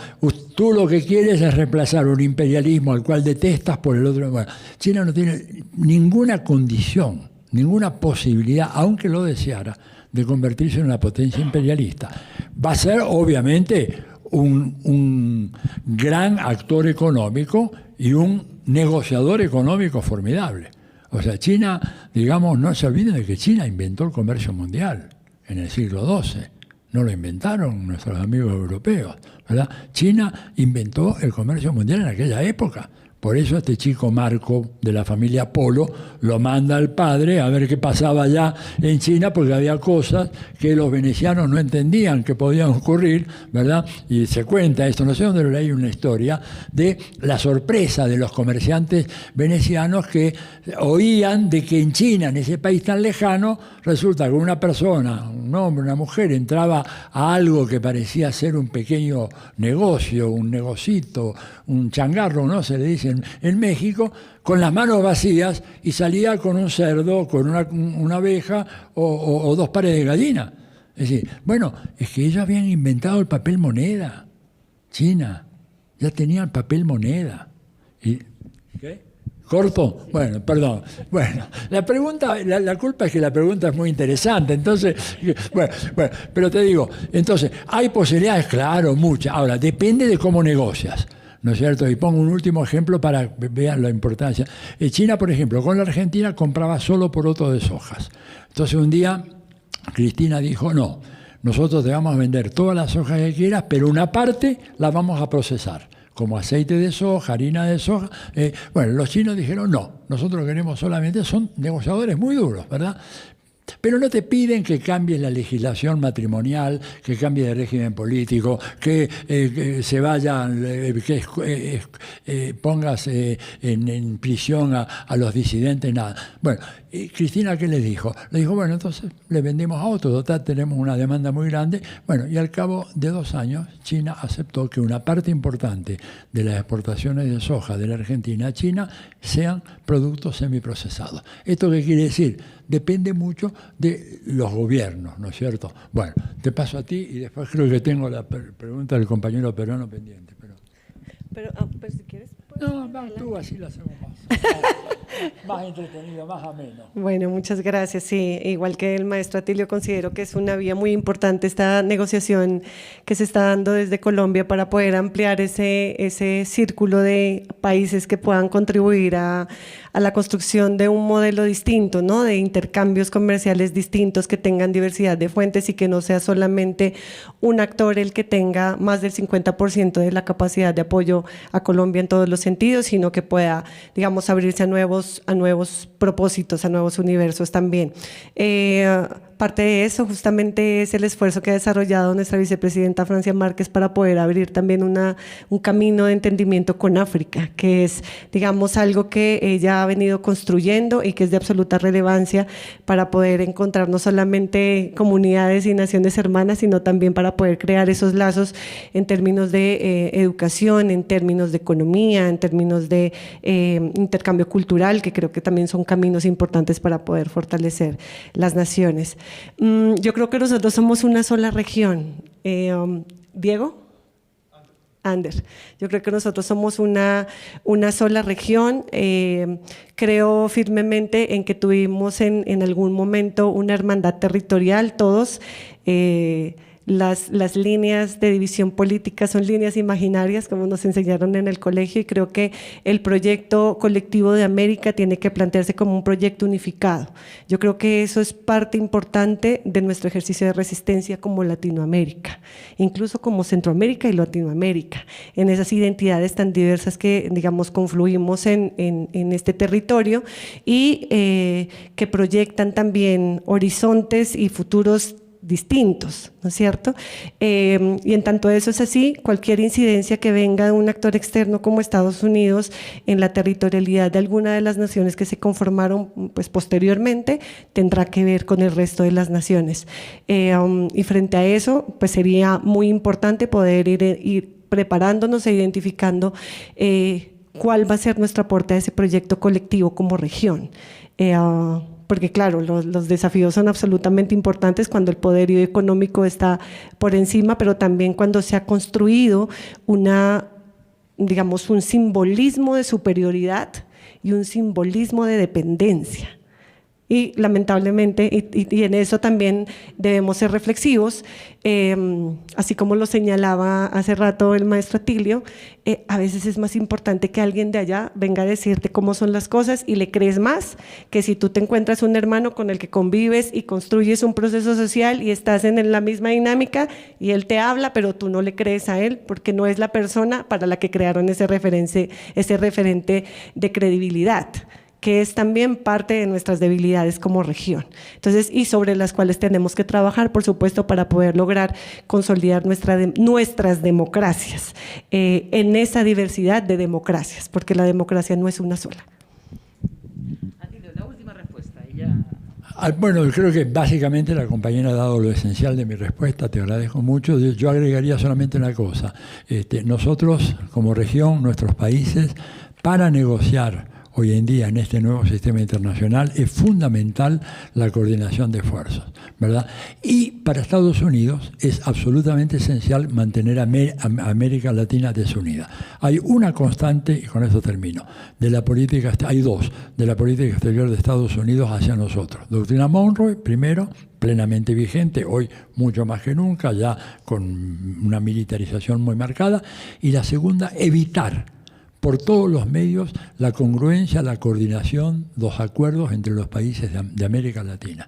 tú lo que quieres es reemplazar un imperialismo al cual detestas por el otro. Bueno, China no tiene ninguna condición, ninguna posibilidad, aunque lo deseara, de convertirse en una potencia imperialista. Va a ser, obviamente, un gran actor económico y un negociador económico formidable. O sea, China, digamos, no se olviden de que China inventó el comercio mundial en el siglo XII. No lo inventaron nuestros amigos europeos, ¿verdad? China inventó el comercio mundial en aquella época. Por eso este chico Marco de la familia Polo lo manda al padre a ver qué pasaba allá en China, porque había cosas que los venecianos no entendían que podían ocurrir, ¿verdad? Y se cuenta esto, no sé dónde lo leí, una historia de la sorpresa de los comerciantes venecianos que oían de que en China, en ese país tan lejano, resulta que una persona, un hombre, una mujer, entraba a algo que parecía ser un pequeño negocio, un negocito, un changarro, ¿no? Se le dice en México, con las manos vacías y salía con un cerdo, con una abeja o 2 pares de gallina. Es decir, bueno, es que ellos habían inventado el papel moneda, China. ya tenían papel moneda. ¿Qué? ¿Corto? Bueno, perdón. Bueno, la pregunta, la culpa es que la pregunta es muy interesante. Entonces, bueno, pero te digo, entonces, ¿hay posibilidades? Claro, muchas. Ahora, depende de cómo negocias, ¿no es cierto? Y pongo un último ejemplo para que vean la importancia. China, por ejemplo, con la Argentina compraba solo porotos de sojas. Entonces, un día, Cristina dijo, no, nosotros te vamos a vender todas las sojas que quieras, pero una parte la vamos a procesar, como aceite de soja, harina de soja. Bueno, los chinos dijeron, no, nosotros queremos solamente, son negociadores muy duros, ¿verdad? Pero no te piden que cambies la legislación matrimonial, que cambies de régimen político, que se vayan, que pongas en prisión a los disidentes, nada. Bueno, Cristina, ¿qué le dijo? Le dijo, bueno, entonces le vendemos a otro, total, tenemos una demanda muy grande. Bueno, y al cabo de 2 años, China aceptó que una parte importante de las exportaciones de soja de la Argentina a China sean productos semiprocesados. ¿Esto qué quiere decir? Depende mucho de los gobiernos, ¿no es cierto? Bueno, te paso a ti y después creo que tengo la pregunta del compañero peruano pendiente. Pero si quieres... No, tú así lo hacemos más entretenido, más ameno. Bueno, muchas gracias. Sí, igual que el maestro Atilio, considero que es una vía muy importante esta negociación que se está dando desde Colombia para poder ampliar ese círculo de países que puedan contribuir a la construcción de un modelo distinto, ¿no? De intercambios comerciales distintos que tengan diversidad de fuentes y que no sea solamente un actor el que tenga más del 50% de la capacidad de apoyo a Colombia en todos los sentidos, sino que pueda, digamos, abrirse a nuevos propósitos, a nuevos universos también. Parte de eso justamente es el esfuerzo que ha desarrollado nuestra vicepresidenta Francia Márquez para poder abrir también un camino de entendimiento con África, que es, digamos, algo que ella ha venido construyendo y que es de absoluta relevancia para poder encontrar no solamente comunidades y naciones hermanas, sino también para poder crear esos lazos en términos de educación, en términos de economía, en términos de intercambio cultural, que creo que también son caminos importantes para poder fortalecer las naciones. Yo creo que nosotros somos una sola región. ¿Diego? Ander. Yo creo que nosotros somos una sola región. Creo firmemente en que tuvimos en algún momento una hermandad territorial, todos. Las líneas de división política son líneas imaginarias, como nos enseñaron en el colegio, y creo que el proyecto colectivo de América tiene que plantearse como un proyecto unificado. Yo creo que eso es parte importante de nuestro ejercicio de resistencia como Latinoamérica, incluso como Centroamérica y Latinoamérica, en esas identidades tan diversas que, digamos, confluimos en este territorio y que proyectan también horizontes y futuros distintos, ¿no es cierto? Y en tanto eso es así, cualquier incidencia que venga de un actor externo como Estados Unidos en la territorialidad de alguna de las naciones que se conformaron pues, posteriormente tendrá que ver con el resto de las naciones. Y frente a eso, pues sería muy importante poder ir preparándonos e identificando cuál va a ser nuestro aporte a ese proyecto colectivo como región. Porque claro, los desafíos son absolutamente importantes cuando el poderío económico está por encima, pero también cuando se ha construido digamos, un simbolismo de superioridad y un simbolismo de dependencia. Y lamentablemente, y en eso también debemos ser reflexivos, así como lo señalaba hace rato el maestro Atilio, a veces es más importante que alguien de allá venga a decirte cómo son las cosas y le crees más que si tú te encuentras un hermano con el que convives y construyes un proceso social y estás en la misma dinámica y él te habla, pero tú no le crees a él porque no es la persona para la que crearon ese referente de credibilidad, que es también parte de nuestras debilidades como región. Entonces, y sobre las cuales tenemos que trabajar, por supuesto, para poder lograr consolidar nuestras democracias, en esa diversidad de democracias, porque la democracia no es una sola. La última respuesta. Ya. Bueno, creo que básicamente la compañera ha dado lo esencial de mi respuesta, te agradezco mucho. Yo agregaría solamente una cosa. Nosotros, como región, nuestros países, para negociar hoy en día en este nuevo sistema internacional es fundamental la coordinación de esfuerzos, ¿verdad? Y para Estados Unidos es absolutamente esencial mantener a América Latina desunida. Hay una constante, y con eso termino, hay dos, de la política exterior de Estados Unidos hacia nosotros. Doctrina Monroe, primero, plenamente vigente, hoy mucho más que nunca, ya con una militarización muy marcada, y la segunda, evitar por todos los medios la congruencia, la coordinación, los acuerdos entre los países de América Latina.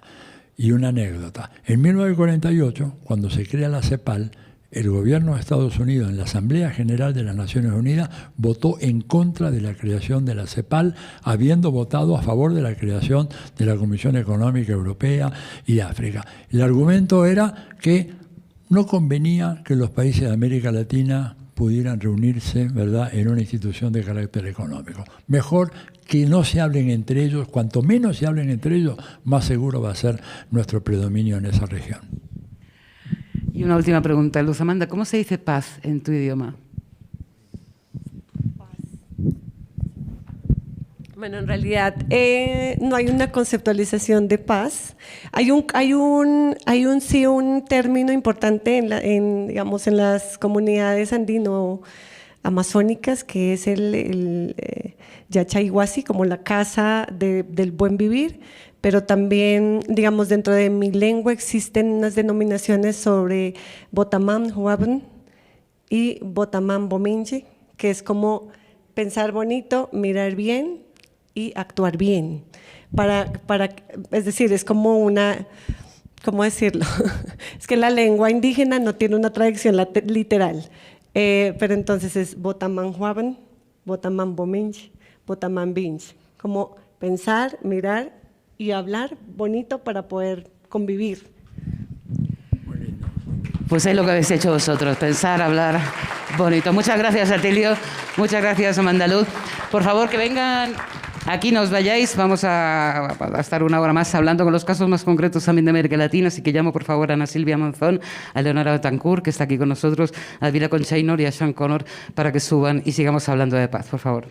Y una anécdota, en 1948, cuando se crea la CEPAL, el gobierno de Estados Unidos en la Asamblea General de las Naciones Unidas votó en contra de la creación de la CEPAL, habiendo votado a favor de la creación de la Comisión Económica Europea y de África. El argumento era que no convenía que los países de América Latina pudieran reunirse, ¿verdad?, en una institución de carácter económico. Mejor que no se hablen entre ellos, cuanto menos se hablen entre ellos, más seguro va a ser nuestro predominio en esa región. Y una última pregunta, Luz Amanda, ¿cómo se dice paz en tu idioma? Bueno, en realidad no hay una conceptualización de paz. Hay un término importante digamos, en las comunidades andino-amazónicas, que es el Yachayhuasi, como la casa del buen vivir, pero también, digamos, dentro de mi lengua existen unas denominaciones sobre Botamam Huaban y Botamam Bominche, que es como pensar bonito, mirar bien y actuar bien. Es decir, es como una, ¿cómo decirlo? Es que la lengua indígena no tiene una traducción literal, pero entonces es Botamam Huaban, Botamam Bominche, Botamam Binche, como pensar, mirar y hablar bonito para poder convivir. Pues es lo que habéis hecho vosotros, pensar, hablar bonito. Muchas gracias, Atilio. Muchas gracias, Amanda Luz. Por favor, que vengan aquí, no os vayáis. Vamos a estar una hora más hablando con los casos más concretos también de América Latina. Así que llamo, por favor, a Ana Silvia Monzón, a Leonora Betancourt, que está aquí con nosotros, a Vila Conchainor y a Sean Connor, para que suban y sigamos hablando de paz, por favor.